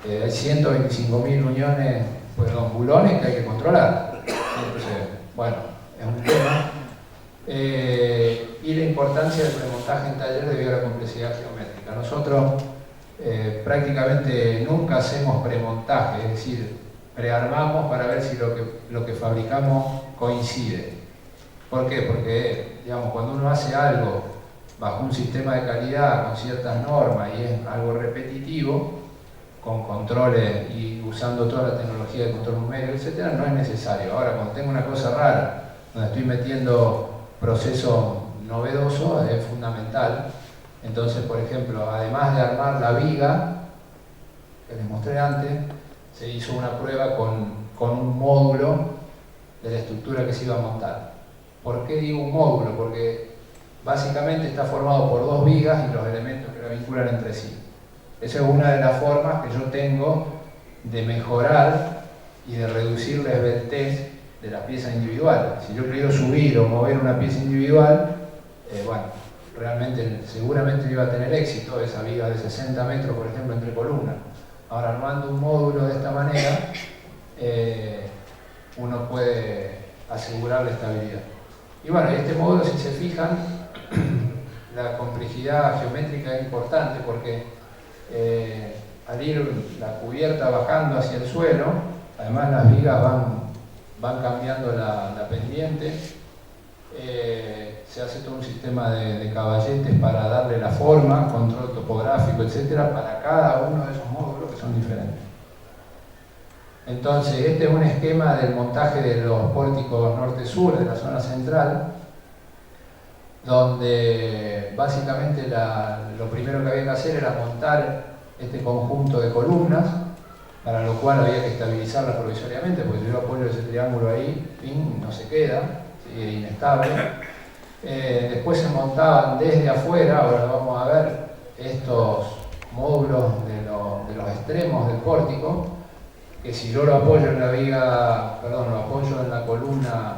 hay 125.000 bulones que hay que controlar. Entonces, bueno, es un tema. Y la importancia del premontaje en taller debido a la complejidad geométrica. Nosotros prácticamente nunca hacemos premontaje, es decir, prearmamos para ver si lo que fabricamos coincide. ¿Por qué? Porque, digamos, cuando uno hace algo bajo un sistema de calidad, con ciertas normas, y es algo repetitivo, con controles y usando toda la tecnología de control numérico, etc., no es necesario. Ahora, cuando tengo una cosa rara, donde estoy metiendo procesos novedosos, es fundamental. Entonces, por ejemplo, además de armar la viga, que les mostré antes, se hizo una prueba con un módulo de la estructura que se iba a montar. ¿Por qué digo un módulo? Porque básicamente está formado por dos vigas y los elementos que la vinculan entre sí. Esa es una de las formas que yo tengo de mejorar y de reducir la esbeltez de las piezas individuales. Si yo quiero subir o mover una pieza individual, bueno, realmente seguramente iba a tener éxito esa viga de 60 metros, por ejemplo, entre columnas. Ahora, armando un módulo de esta manera, uno puede asegurar la estabilidad. Y bueno, este módulo, si se fijan, la complejidad geométrica es importante porque al ir la cubierta bajando hacia el suelo, además las vigas van cambiando la pendiente, se hace todo un sistema de caballetes para darle la forma, control topográfico, etcétera, para cada uno de esos módulos que son diferentes. Entonces, este es un esquema del montaje de los pórticos norte-sur de la zona central, donde básicamente lo primero que había que hacer era montar este conjunto de columnas, para lo cual había que estabilizarla provisoriamente, porque si yo apoyo ese triángulo ahí, fin, no se queda, sigue inestable. Después se montaban desde afuera, ahora lo vamos a ver, estos módulos de los extremos del pórtico, que si yo lo apoyo en la viga, perdón, lo apoyo en la columna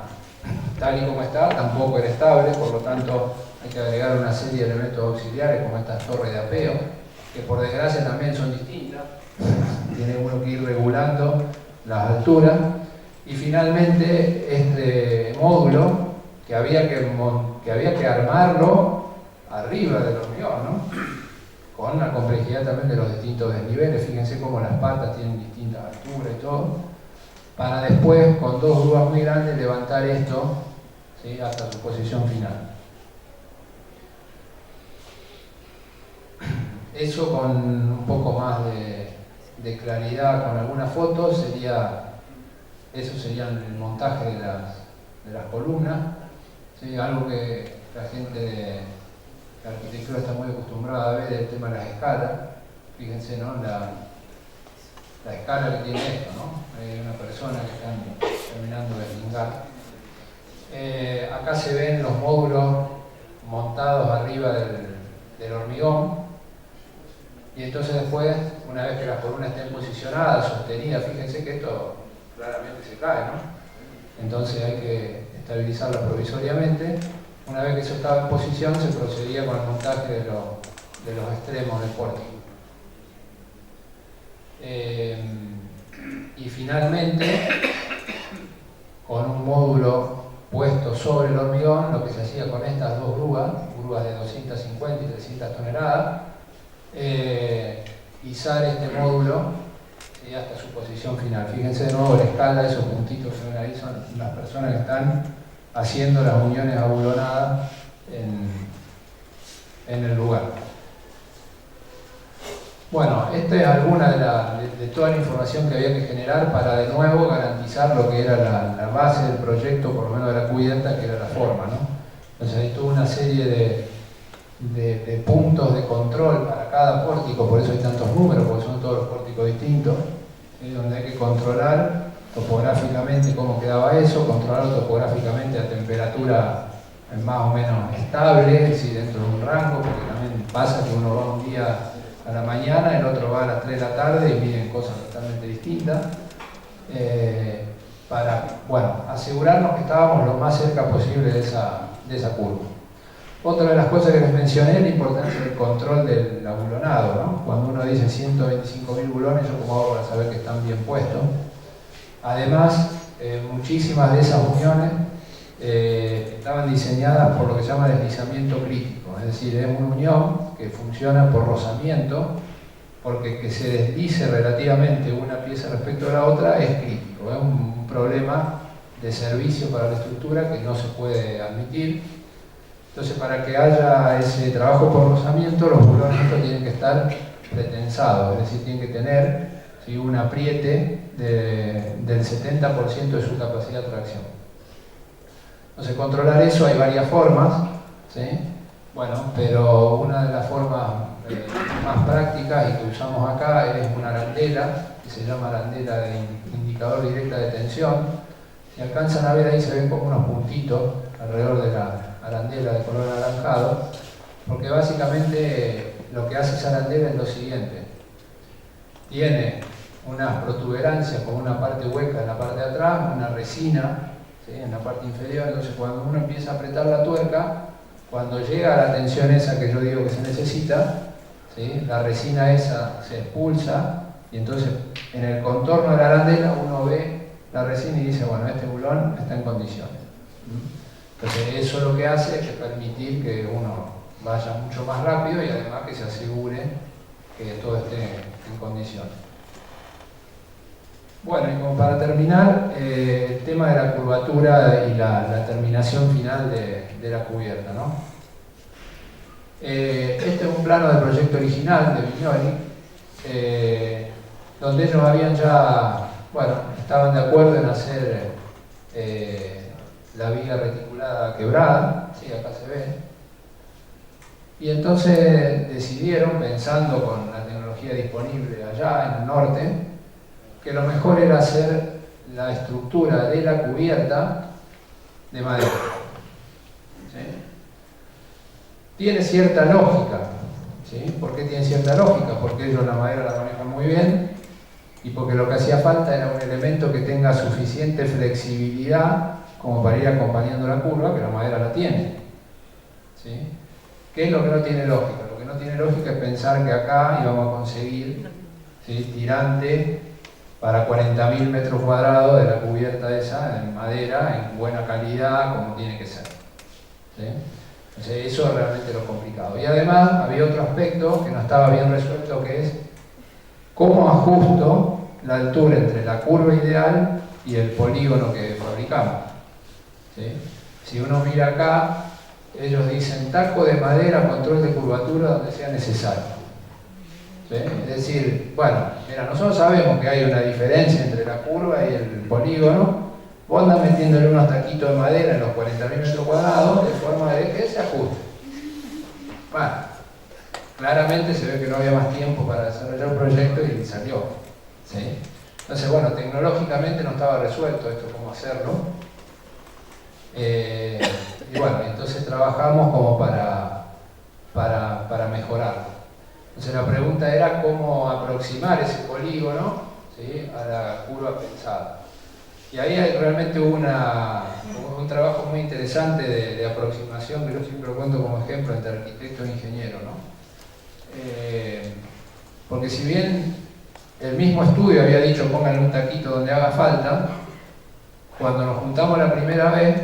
tal y como está, tampoco era estable, por lo tanto hay que agregar una serie de elementos auxiliares como estas torres de apeo, que por desgracia también son distintas, tiene uno que ir regulando las alturas, y finalmente este módulo que había que armarlo arriba del hormigón, ¿no? Con la complejidad también de los distintos desniveles, fíjense cómo las patas tienen distintas alturas y todo, para después con dos grúas muy grandes levantar esto, ¿sí?, hasta su posición final. Eso con un poco más de claridad con algunas fotos, eso sería el montaje de las columnas, ¿sí? Algo que la gente de la arquitectura está muy acostumbrada a ver, el tema de las escalas. Fíjense, ¿no?, la escala que tiene esto, ¿no? Hay una persona que está terminando de deslindar. Acá se ven los módulos montados arriba del hormigón, y entonces después, una vez que las columnas estén posicionadas, sostenidas, fíjense que esto claramente se cae, ¿no? Entonces hay que estabilizarlo provisoriamente. Una vez que eso estaba en posición, se procedía con el montaje de los extremos del pórtico. Y finalmente, con un módulo puesto sobre el hormigón, lo que se hacía con estas dos grúas de 250 y 300 toneladas, izar este módulo hasta su posición final. Fíjense de nuevo la escala, esos puntitos que ven ahí son las personas que están haciendo las uniones abulonadas en el lugar. Bueno, esta es alguna de toda la información que había que generar para de nuevo garantizar lo que era la base del proyecto, por lo menos de la cubierta, que era la forma, ¿no? Entonces hay toda una serie de puntos de control para cada pórtico, por eso hay tantos números, porque son todos los pórticos distintos, donde hay que controlar topográficamente cómo quedaba eso, controlar topográficamente a temperatura más o menos estable, si dentro de un rango, porque también pasa que uno va un día a la mañana, el otro va a las 3 de la tarde y miden cosas totalmente distintas, para, bueno, asegurarnos que estábamos lo más cerca posible de esa curva. Otra de las cosas que les mencioné es la importancia del control del abulonado, ¿no? Cuando uno dice 125.000 bulones, yo como hago para saber que están bien puestos. Además, muchísimas de esas uniones estaban diseñadas por lo que se llama deslizamiento crítico, es decir, es una unión que funciona por rozamiento, porque que se deslice relativamente una pieza respecto a la otra es crítico, es un problema de servicio para la estructura que no se puede admitir. Entonces, para que haya ese trabajo por rozamiento, los bulones estos tienen que estar pretensados, es decir, tienen que tener, ¿sí?, un apriete del 70% de su capacidad de tracción. Entonces, controlar eso hay varias formas, ¿sí? Bueno, pero una de las formas más prácticas y que usamos acá es una arandela, que se llama arandela de indicador directa de tensión. Si alcanzan a ver ahí, se ven como unos puntitos alrededor de la arandela de color anaranjado, porque básicamente lo que hace esa arandela es lo siguiente: tiene unas protuberancias con una parte hueca en la parte de atrás, una resina, ¿sí?, en la parte inferior. Entonces, cuando uno empieza a apretar la tuerca, cuando llega a la tensión esa que yo digo que se necesita, ¿sí?, la resina esa se expulsa, y entonces en el contorno de la arandela uno ve la resina y dice, bueno, este bulón está en condiciones. Entonces eso lo que hace es permitir que uno vaya mucho más rápido y además que se asegure que todo esté en condiciones. Bueno, y como para terminar, el tema de la curvatura y la terminación final de la cubierta, ¿no? Este es un plano del proyecto original de Vignoli, donde ellos habían ya, bueno, estaban de acuerdo en hacer la viga reticulada quebrada, sí, acá se ve, y entonces decidieron, pensando con la tecnología disponible allá en el norte, que lo mejor era hacer la estructura de la cubierta de madera. ¿Sí? Tiene cierta lógica. ¿Sí? ¿Por qué tiene cierta lógica? Porque ellos la madera la manejan muy bien y porque lo que hacía falta era un elemento que tenga suficiente flexibilidad como para ir acompañando la curva, que la madera la tiene. ¿Sí? ¿Qué es lo que no tiene lógica? Lo que no tiene lógica es pensar que acá íbamos a conseguir, ¿sí?, tirante para 40.000 metros cuadrados de la cubierta esa en madera, en buena calidad, como tiene que ser. ¿Sí? Entonces eso es realmente lo complicado. Y además había otro aspecto que no estaba bien resuelto, que es cómo ajusto la altura entre la curva ideal y el polígono que fabricamos. ¿Sí? Si uno mira acá, ellos dicen taco de madera, control de curvatura donde sea necesario. ¿Sí? Es decir, bueno, mira, nosotros sabemos que hay una diferencia entre la curva y el polígono. Vos andás metiéndole unos taquitos de madera en los 40.000 metros cuadrados de forma de que se ajuste. Bueno, claramente se ve que no había más tiempo para desarrollar el proyecto y salió. ¿Sí? Entonces, bueno, tecnológicamente no estaba resuelto esto, cómo hacerlo. Y bueno, entonces trabajamos como para mejorarlo. Entonces la pregunta era cómo aproximar ese polígono, ¿sí?, a la curva pensada. Y ahí realmente hubo un trabajo muy interesante de aproximación, que yo siempre lo cuento como ejemplo entre arquitecto e ingeniero, ¿no? Porque si bien el mismo estudio había dicho pongan un taquito donde haga falta, cuando nos juntamos la primera vez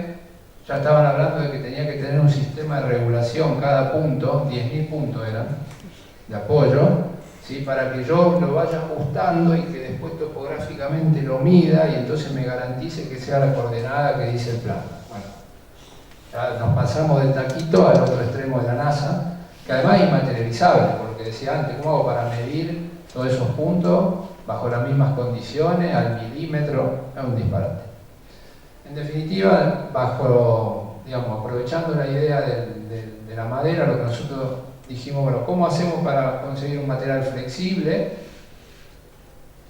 ya estaban hablando de que tenía que tener un sistema de regulación cada punto, 10.000 puntos eran, de apoyo, ¿sí?, para que yo lo vaya ajustando y que después topográficamente lo mida y entonces me garantice que sea la coordenada que dice el plan. Bueno, ya nos pasamos del taquito al otro extremo de la NASA, que además es inmaterializable, porque decía antes, ¿cómo hago para medir todos esos puntos bajo las mismas condiciones, al milímetro? Es un disparate. En definitiva, aprovechando la idea de la madera, lo que nosotros dijimos, bueno, ¿cómo hacemos para conseguir un material flexible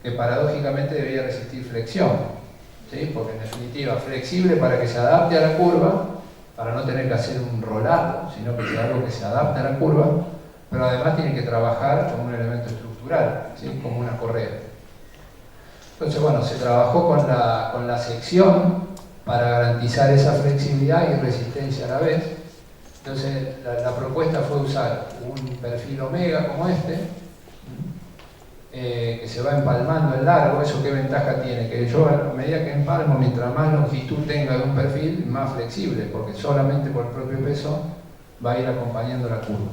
que paradójicamente debería resistir flexión? ¿Sí? Porque en definitiva, flexible para que se adapte a la curva, para no tener que hacer un rolado, sino que sea algo que se adapte a la curva, pero además tiene que trabajar como un elemento estructural, ¿sí?, como una correa. Entonces, bueno, se trabajó con la sección para garantizar esa flexibilidad y resistencia a la vez. Entonces la propuesta fue usar un perfil omega como este, que se va empalmando en largo. ¿Eso qué ventaja tiene? Que yo a medida que empalmo, mientras más longitud tenga de un perfil, más flexible, porque solamente por el propio peso va a ir acompañando la curva.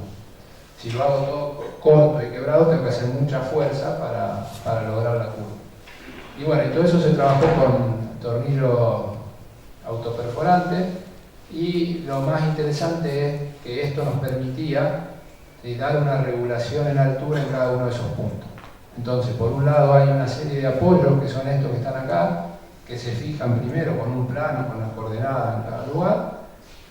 Si lo hago todo corto y quebrado, tengo que hacer mucha fuerza para lograr la curva. Y bueno, y todo eso se trabajó con tornillo autoperforante, y lo más interesante es que esto nos permitía, ¿sí?, dar una regulación en altura en cada uno de esos puntos. Entonces, por un lado hay una serie de apoyos, que son estos que están acá, que se fijan primero con un plano, con las coordenadas en cada lugar,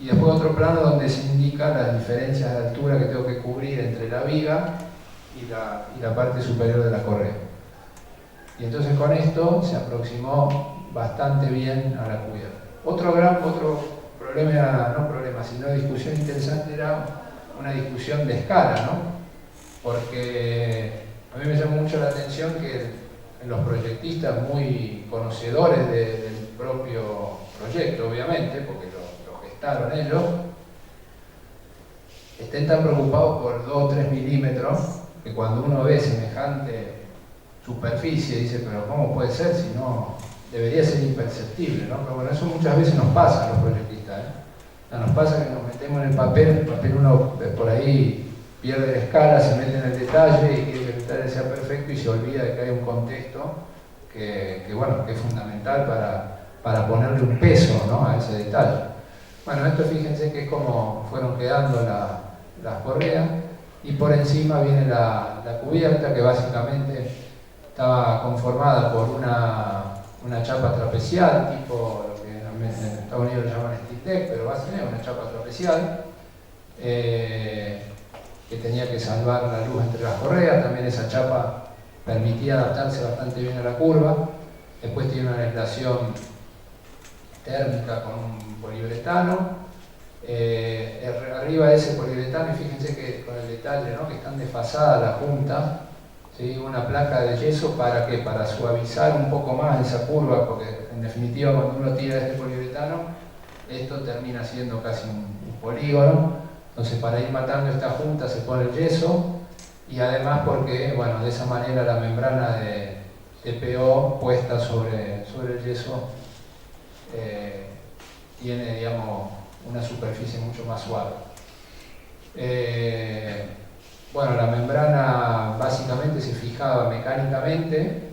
y después otro plano donde se indican las diferencias de altura que tengo que cubrir entre la viga y la parte superior de la correa. Y entonces con esto se aproximó bastante bien a la cubierta. Otro problema, sino discusión interesante era una discusión de escala, ¿no? Porque a mí me llamó mucho la atención que los proyectistas muy conocedores del propio proyecto, obviamente, porque lo gestaron ellos, estén tan preocupados por 2 o 3 milímetros que cuando uno ve semejante superficie dice, pero ¿cómo puede ser si no? Debería ser imperceptible, ¿no? Pero bueno, eso muchas veces nos pasa a los proyectistas, Nos pasa que nos metemos en el papel uno por ahí pierde la escala, se mete en el detalle y quiere que el detalle sea perfecto y se olvida de que hay un contexto que es fundamental para ponerle un peso, ¿no?, a ese detalle. Bueno, esto fíjense que es como fueron quedando las correas, y por encima viene la cubierta, que básicamente estaba conformada por una chapa trapecial, tipo lo que en Estados Unidos le llaman steel deck, pero básicamente una chapa trapecial, que tenía que salvar la luz entre las correas. También esa chapa permitía adaptarse bastante bien a la curva. Después tiene una aislación térmica con un poliuretano. Arriba de ese poliuretano, y fíjense que con el detalle, ¿no?, que están desfasadas las juntas, ¿sí?, una placa de yeso. ¿Para qué? Para suavizar un poco más esa curva, porque en definitiva cuando uno tira este poliuretano, esto termina siendo casi un polígono. Entonces, para ir matando esta junta se pone el yeso, y además porque, bueno, de esa manera la membrana de TPO puesta sobre el yeso tiene, digamos, una superficie mucho más suave. Bueno, la membrana básicamente se fijaba mecánicamente,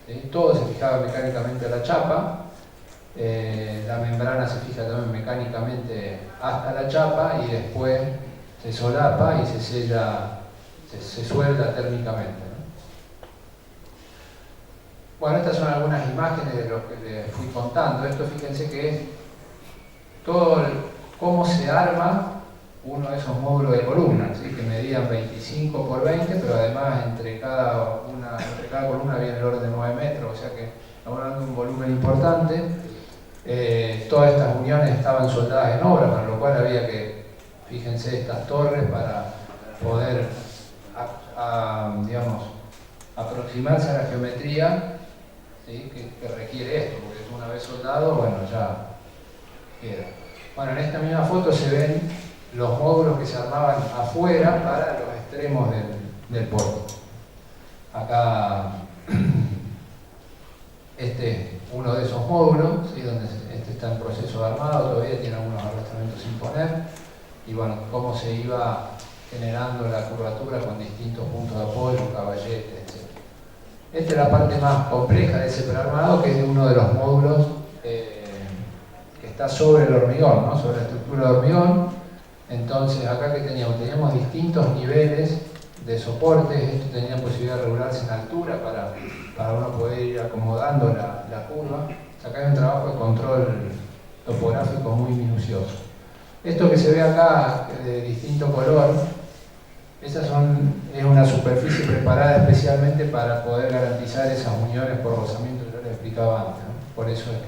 ¿sí?, todo se fijaba mecánicamente a la chapa. La membrana se fija también mecánicamente hasta la chapa y después se solapa y se sella, se suelda térmicamente, ¿no? Bueno, estas son algunas imágenes de lo que les fui contando. Esto, fíjense que es todo cómo se arma uno de esos módulos de columnas, ¿sí?, que medían 25 por 20, pero además entre cada columna había el orden de 9 metros, o sea que estamos hablando de un volumen importante. Todas estas uniones estaban soldadas en obra, para lo cual había que, fíjense, estas torres para poder, digamos, aproximarse a la geometría, ¿sí?, que requiere esto, porque una vez soldado, bueno, ya queda. Bueno, en esta misma foto se ven los módulos que se armaban afuera para los extremos del puerto. Acá este es uno de esos módulos, ¿sí?, donde este está en proceso de armado, todavía tiene algunos arrastramientos sin poner, y bueno, cómo se iba generando la curvatura con distintos puntos de apoyo, caballetes, etc. Esta es la parte más compleja de ese prearmado, que es de uno de los módulos que está sobre el hormigón, ¿no?, sobre la estructura de hormigón. Entonces, acá que teníamos distintos niveles de soportes. Esto tenía posibilidad de regularse en altura para uno poder ir acomodando la curva. Acá hay un trabajo de control topográfico muy minucioso. Esto que se ve acá de distinto color, es una superficie preparada especialmente para poder garantizar esas uniones por rozamiento que yo les explicaba antes, ¿no? Por eso es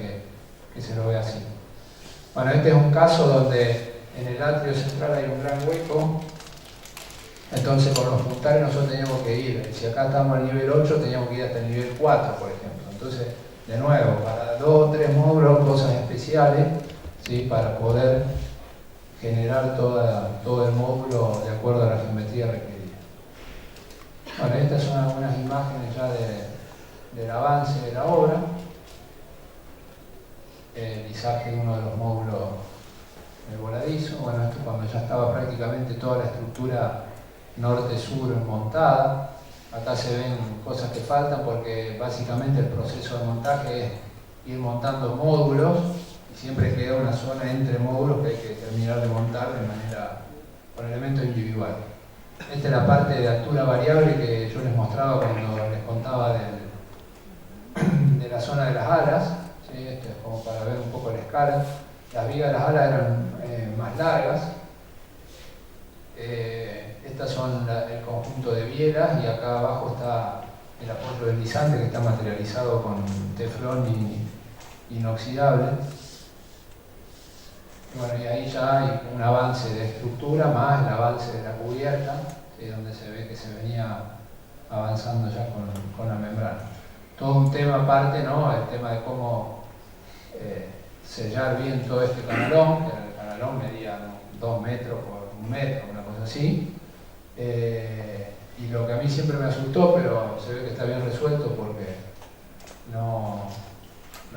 que se lo ve así. Bueno, este es un caso donde en el atrio central hay un gran hueco. Entonces, con los puntales nosotros teníamos que ir, si acá estamos al nivel 8, teníamos que ir hasta el nivel 4, por ejemplo. Entonces, de nuevo, para 2 o 3 módulos, cosas especiales, ¿sí?, para poder generar todo el módulo de acuerdo a la geometría requerida. Bueno, estas son algunas imágenes ya del avance de la obra. El izaje de uno de los módulos del voladizo. Bueno, esto cuando ya estaba prácticamente toda la estructura norte-sur montada. Acá se ven cosas que faltan porque básicamente el proceso de montaje es ir montando módulos y siempre queda una zona entre módulos que hay que terminar de montar de manera con elementos individuales. Esta es la parte de altura variable que yo les mostraba cuando les contaba de la zona de las alas, ¿sí? Esto es como para ver un poco la escala. Las vigas de las alas eran más largas. Estas son el conjunto de bielas y acá abajo está el apoyo deslizante que está materializado con teflón inoxidable. Bueno, y ahí ya hay un avance de estructura más el avance de la cubierta, ¿sí?, donde se ve que se venía avanzando ya con la membrana. Todo un tema aparte, ¿no?, el tema de cómo sellar bien todo este canalón, que el canalón medía 2 metros por 1 metro, una cosa así. Y lo que a mí siempre me asustó, pero se ve que está bien resuelto porque no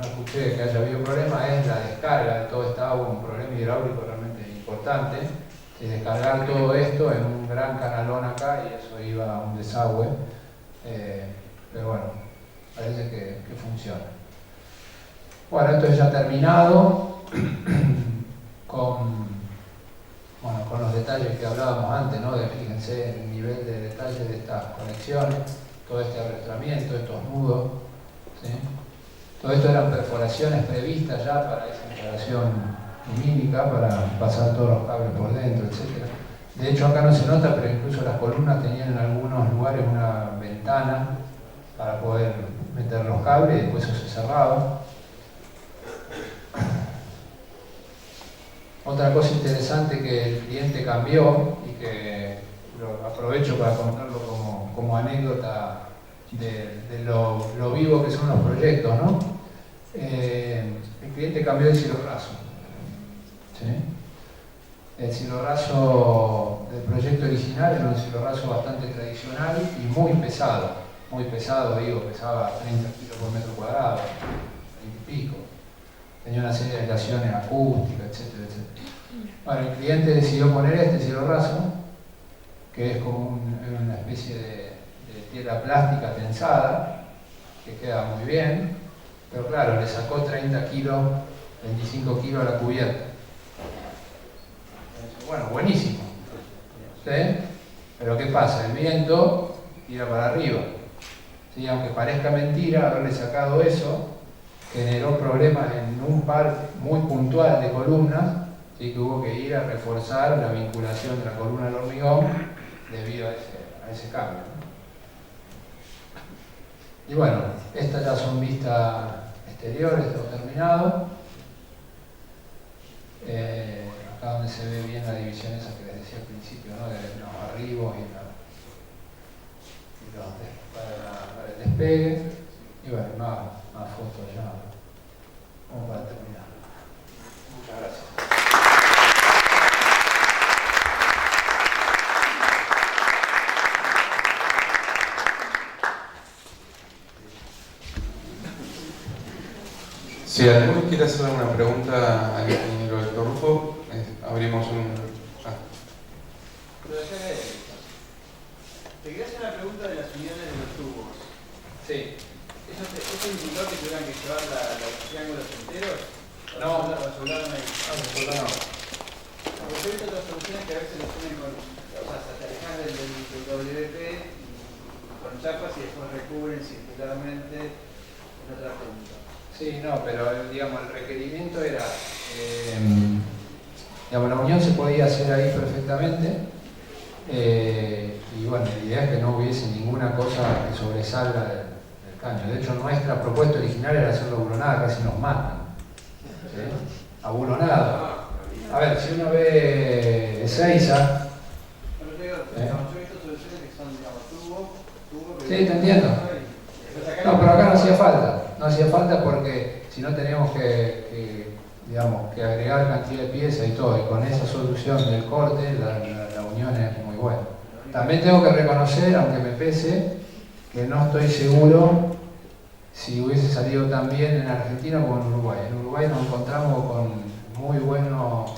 escuché que haya habido problema, es la descarga de todo esta agua, un problema hidráulico realmente importante, es descargar todo esto en un gran canalón acá y eso iba a un desagüe, pero bueno, parece que funciona. Bueno, esto es ya terminado con los detalles que hablábamos antes, ¿no? Fíjense el nivel de detalle de estas conexiones, todo este arrastramiento, estos nudos, ¿sí? Todo esto eran perforaciones previstas ya para esa instalación lumínica, para pasar todos los cables por dentro, etc. De hecho acá no se nota, pero incluso las columnas tenían en algunos lugares una ventana para poder meter los cables y después eso se cerraba. Otra cosa interesante que el cliente cambió y que lo aprovecho para contarlo como anécdota de lo vivo que son los proyectos, ¿no? El cliente cambió el cielo raso. ¿Sí? El cielo raso del proyecto original era un cielo raso bastante tradicional y muy pesado, digo, pesaba 30 kilos por metro cuadrado, 20 y pico. Tenía una serie de aislaciones acústicas, etcétera, etcétera. Bueno, el cliente decidió poner este cielo raso, que es como una especie de tela plástica tensada, que queda muy bien, pero claro, le sacó 30 kilos, 25 kilos a la cubierta. Bueno, buenísimo. ¿Sí? Pero ¿qué pasa? El viento tira para arriba. ¿Sí? Aunque parezca mentira haberle sacado eso, generó problemas en un par muy puntual de columnas, ¿sí? Que hubo que ir a reforzar la vinculación de la columna del hormigón debido a ese cambio. Y bueno, estas ya son vistas exteriores, todo terminado. Acá donde se ve bien la división esa que les decía al principio, ¿no? De los arribos y para el despegue. Y bueno, más fotos ya como para terminar. Muchas gracias. Si alguno quiere hacer alguna pregunta al ingeniero Héctor Rufo, abrimos un... Te quería hacer una pregunta de las uniones de los tubos. Sí. ¿Eso implicó que tuvieran que llevar los triángulos enteros? No. ¿O soldado ahí? No. Porque he visto otras soluciones que a veces los ponen con... O sea, se te alejan del WP con chapas y después recubren circularmente en otra punta. Sí, no, pero digamos, el requerimiento era... digamos, la unión se podía hacer ahí perfectamente. Y bueno, la idea es que no hubiese ninguna cosa que sobresalga del caño. De hecho, nuestra propuesta original era hacerlo a bulonada, casi nos matan. ¿Sí? A bulonada. A ver, si uno ve Ezeiza... Pero yo he visto soluciones que son, digamos, tubo... Sí, te entiendo. No, pero acá no hacía falta. No hacía falta porque si no teníamos que agregar cantidad de piezas y todo. Y con esa solución del corte, la unión es muy buena. También tengo que reconocer, aunque me pese, que no estoy seguro si hubiese salido tan bien en Argentina como en Uruguay. En Uruguay nos encontramos con muy buenos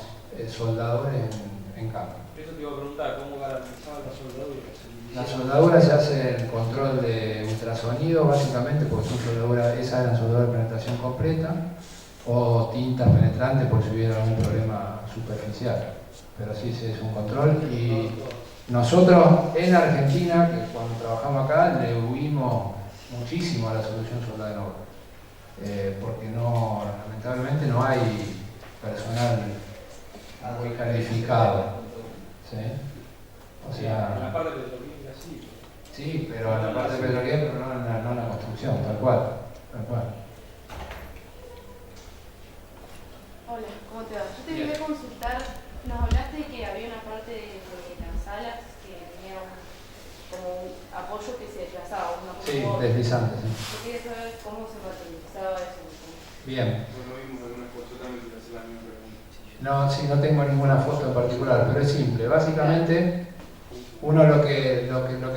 soldadores en campo. Eso te iba a preguntar, ¿cómo garantizaba la soldadura? La soldadura se hace en control de ultrasonido, básicamente, porque son soldaduras, esas eran soldaduras de penetración completa, o tintas penetrantes por si hubiera algún problema superficial. Pero sí, sí, es un control. Y nosotros en Argentina, que cuando trabajamos acá, le huimos muchísimo a la solución soldada en obra. Porque no, lamentablemente no hay personal muy calificado. ¿Sí? O sea, en la parte petrolífera sí. Sí, pero en la parte petrolera, pero no en la construcción, tal cual. Hola, ¿cómo te va? Yo te quería consultar, nos hablaste de que había una parte de las salas que tenía como un apoyo que se desplazaba, un apoyo. Sí, deslizante, sí. Yo quería saber cómo se materializaba eso. Bien. No vimos alguna foto también que hace la misma pregunta. No, sí, no tengo ninguna foto en particular, pero es simple. Básicamente, uno lo que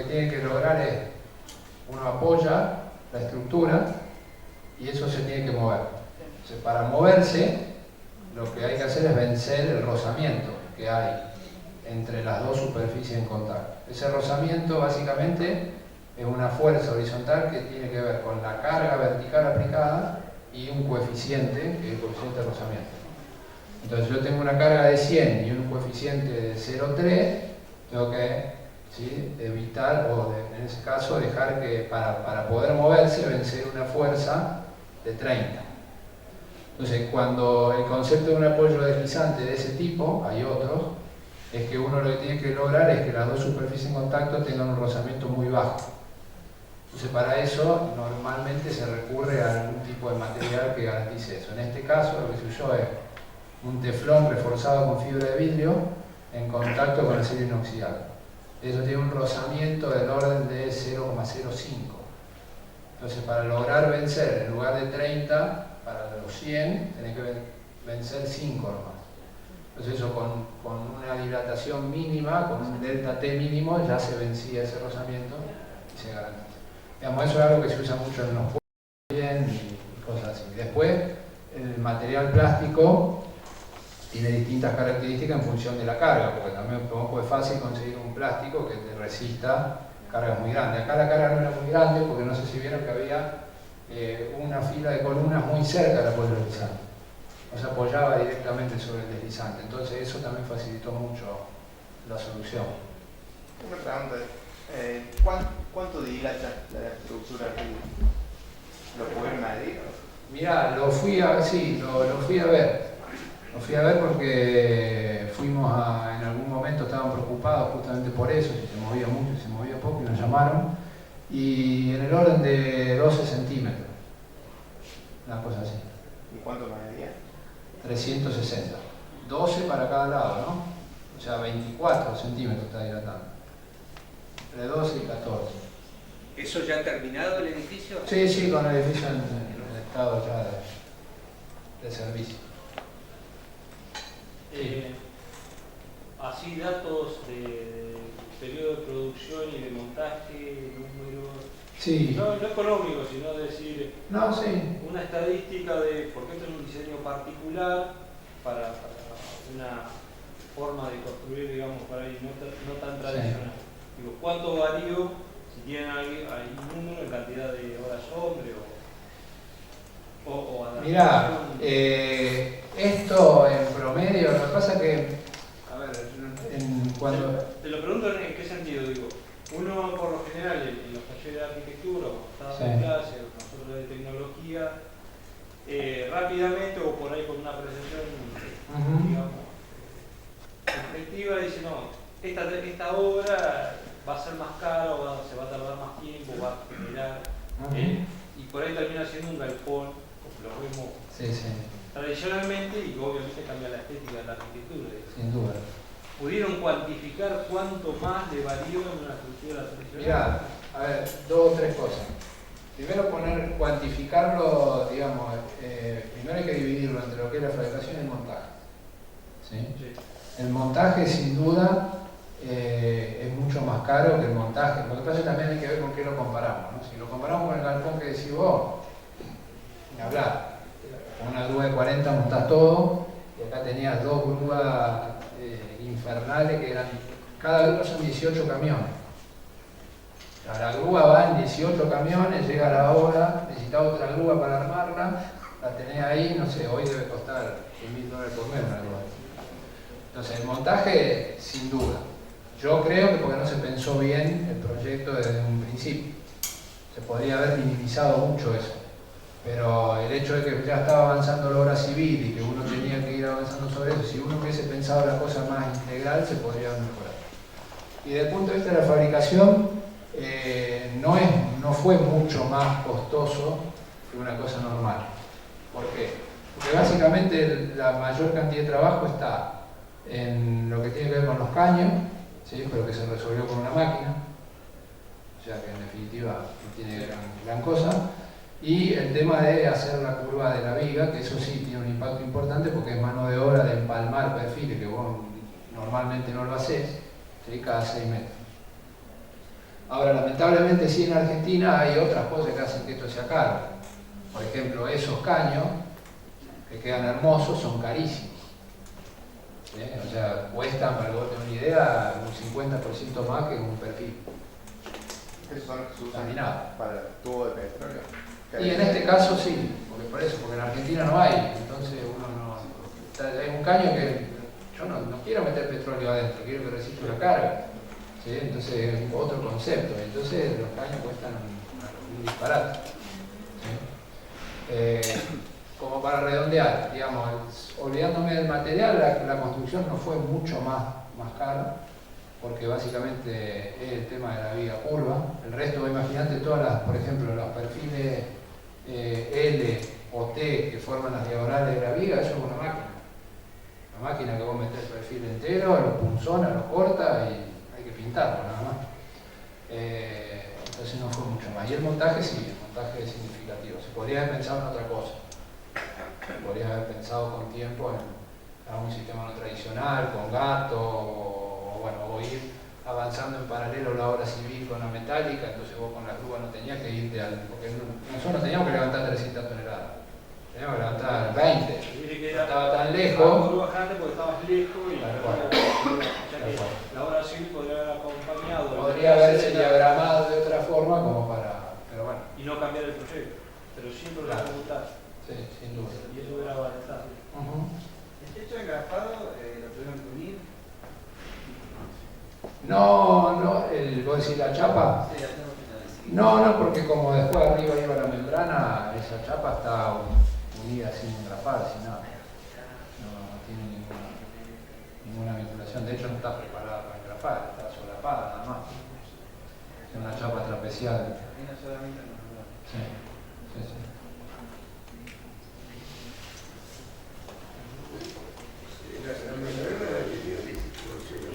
tiene que lograr es, uno apoya la estructura y eso se tiene que mover. Entonces, para moverse, lo que hay que hacer es vencer el rozamiento que hay entre las dos superficies en contacto. Ese rozamiento, básicamente, es una fuerza horizontal que tiene que ver con la carga vertical aplicada y un coeficiente, que es el coeficiente de rozamiento. Entonces, yo tengo una carga de 100 y un coeficiente de 0,3, tengo que evitar, en ese caso, dejar que para poder moverse, vencer una fuerza de 30. Entonces, cuando el concepto de un apoyo deslizante de ese tipo, hay otros, es que uno lo que tiene que lograr es que las dos superficies en contacto tengan un rozamiento muy bajo. Entonces para eso normalmente se recurre a algún tipo de material que garantice eso. En este caso lo que se usó es un teflón reforzado con fibra de vidrio en contacto con acero inoxidable. Eso tiene un rozamiento del orden de 0,05. Entonces para lograr vencer, en lugar de 30, para los 100, tenés que vencer 5 nomás. Entonces eso con una dilatación mínima, con un delta T mínimo, ya se vencía ese rozamiento y se garantiza. Digamos, eso es algo que se usa mucho en los juegos también y cosas así. Después, el material plástico tiene distintas características en función de la carga, porque también tampoco es fácil conseguir un plástico que te resista cargas muy grandes. Acá la carga no era muy grande porque no sé si vieron que había una fila de columnas muy cerca del apoyo deslizante. O sea, apoyaba directamente sobre el deslizante. Entonces eso también facilitó mucho la solución. Una pregunta, ¿cuánto dilata la estructura? ¿Lo pueden medir? Mirá, lo fui a ver. Lo fui a ver porque en algún momento estaban preocupados justamente por eso, si se movía mucho, si se movía poco, y nos llamaron. Y en el orden de 12 centímetros. Una cosa así. ¿Y cuánto medía? 360. 12 para cada lado, ¿no? O sea, 24 centímetros está dilatando. Entre 12 y 14. ¿Eso ya ha terminado el edificio? Sí, sí, con el edificio en estado ya de servicio. Así datos de periodo de producción y de montaje, números, Sí. no económicos, sino decir No, sí. una estadística de, porque esto es un diseño particular para una forma de construir, digamos, para ahí no tan tradicional. Digo, ¿cuánto varió? Si tienen ahí un número en cantidad de horas hombre o adaptación. Mirá, esto en promedio, lo que pasa que, a ver, cuando... Te lo pregunto en qué sentido, digo. Uno, por lo general, en los talleres de arquitectura, cuando está en clase, nosotros de tecnología, rápidamente o por ahí con una apreciación, digamos, efectiva, dice, no, esta obra va a ser más cara, se va a tardar más tiempo, va a generar, y por ahí termina siendo un galpón, como lo vemos tradicionalmente, y obviamente cambia la estética de la arquitectura. Sin duda. ¿Pudieron cuantificar cuánto más le varió en una estructura tradicional? Mirá, a ver, dos o tres cosas. Primero cuantificarlo, digamos, primero hay que dividirlo entre lo que es la fabricación y el montaje. ¿Sí? Sí. El montaje sin duda es mucho más caro que el montaje. Lo que pasa es que también hay que ver con qué lo comparamos, ¿no? Si lo comparamos con el galpón que decís vos, ni hablar. Con una grúa de 40 montás todo, y acá tenías dos grúas infernales que eran, cada grúa son 18 camiones. La grúa va en 18 camiones, llega a la obra, necesitas otra grúa para armarla, la tenés ahí, no sé, hoy debe costar $100.000 por mes una grúa. Entonces el montaje, sin duda. Yo creo que porque no se pensó bien el proyecto desde un principio. Se podría haber minimizado mucho eso. Pero el hecho de que ya estaba avanzando la obra civil y que uno tenía que ir avanzando sobre eso, si uno hubiese pensado la cosa más integral, se podría mejorar. Y desde el punto de vista de la fabricación, no fue mucho más costoso que una cosa normal. ¿Por qué? Porque básicamente la mayor cantidad de trabajo está en lo que tiene que ver con los caños, ¿sí? Pero que se resolvió con una máquina, o sea que en definitiva no tiene gran cosa. Y el tema de hacer la curva de la viga, que eso sí tiene un impacto importante porque es mano de obra de empalmar perfiles que vos normalmente no lo haces, ¿sí? Cada 6 metros. Ahora, lamentablemente sí en Argentina hay otras cosas que hacen que esto sea caro. Por ejemplo, esos caños que quedan hermosos son carísimos. ¿Sí? O sea, cuestan, para que vos tengas una idea, un 50% más que un perfil. Esos son los que se usan laminado para tubo de petróleo. Y en este caso sí, porque en Argentina no hay, entonces uno no... Es un caño que yo no quiero meter petróleo adentro, quiero que resista la carga. ¿Sí? Entonces es otro concepto, entonces los caños cuestan un disparate. ¿Sí? Como para redondear, digamos, olvidándome del material, la construcción no fue mucho más cara, porque básicamente es el tema de la viga curva. El resto, imagínate todas las, por ejemplo, los perfiles L o T que forman las diagonales de la viga, eso es una máquina. Una máquina que vos metés el perfil entero, lo punzona, lo corta y hay que pintarlo nada más. Entonces no fue mucho más. Y el montaje sí, el montaje es significativo. Se podría haber pensado en otra cosa. Se podría haber pensado con tiempo en un sistema no tradicional, con gato, o ir avanzando en paralelo la obra civil con la metálica, entonces vos con la grúa no tenías que irte porque nosotros no teníamos que levantar 300 toneladas, teníamos que levantar 20, no estaba tan lejos. Grúa grande porque estabas lejos y la obra civil podría haber acompañado. Podría haberse diagramado de otra forma como para, pero bueno. Y no cambiar el proyecto, pero siempre lo ejecutar. Sí, sin duda. Y eso hubiera avanzado. ¿El techo engrafado lo tuvieron que unir? No, vos decís la chapa. Sí, la tengo que No, porque como después arriba iba la membrana, esa chapa está unida sin engrafar, sin nada. No tiene ninguna vinculación. De hecho no está preparada para engrafar, está solapada nada más. Es una chapa trapecial. Vino solamente en los lugares. Sí, sí. La membrana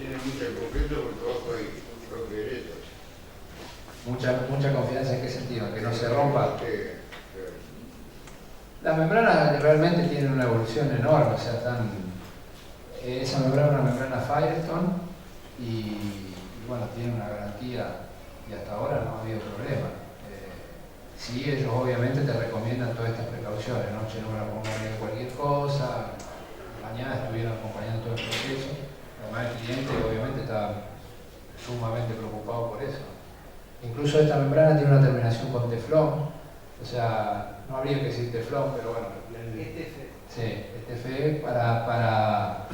tiene mucha confianza por trabajo ahí, roque derecho. Mucha confianza en qué sentido, que no se rompa. Sí. Las membranas realmente tienen una evolución enorme, o sea, esa membrana es una membrana Firestone y bueno, tiene una garantía y hasta ahora no ha habido problema. Sí, ellos obviamente te recomiendan todas estas precauciones, ¿no? Che, no me la pongo de cualquier cosa, mañana estuvieron acompañando todo el proceso, además el cliente obviamente está sumamente preocupado por eso. Incluso esta membrana tiene una terminación con teflón, o sea, no habría que decir teflón, pero bueno, TF para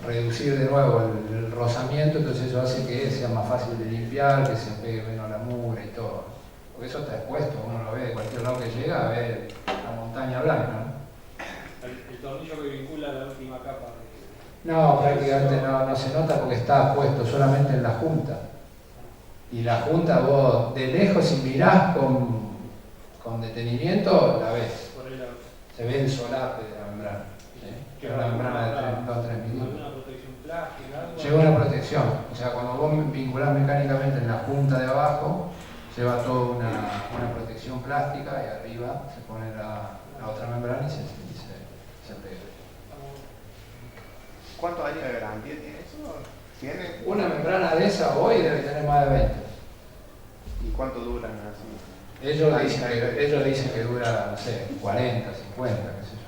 reducir de nuevo el rozamiento, entonces eso hace que sea más fácil de limpiar, que se pegue menos la mugre y todo. Porque eso está expuesto, uno lo ve de cualquier lado que llega, ve la montaña blanca, ¿no? El tornillo que vincula la última capa. No, prácticamente no se nota porque está puesto solamente en la junta. Y la junta vos de lejos si mirás con detenimiento la ves. Se ve el solape de la membrana. ¿Sí? Es una membrana de 2-3 milímetros. ¿Alguna protección plástica? Lleva una protección. O sea, cuando vos vinculás mecánicamente en la junta de abajo, lleva toda una protección plástica y arriba se pone la otra membrana y se pega. ¿Cuántos años de garantía tiene eso? ¿Tiene? Una membrana de esa hoy debe tener más de 20. ¿Y cuánto duran así? Ellos dicen que dura, no sé, 40, 50, qué sé yo.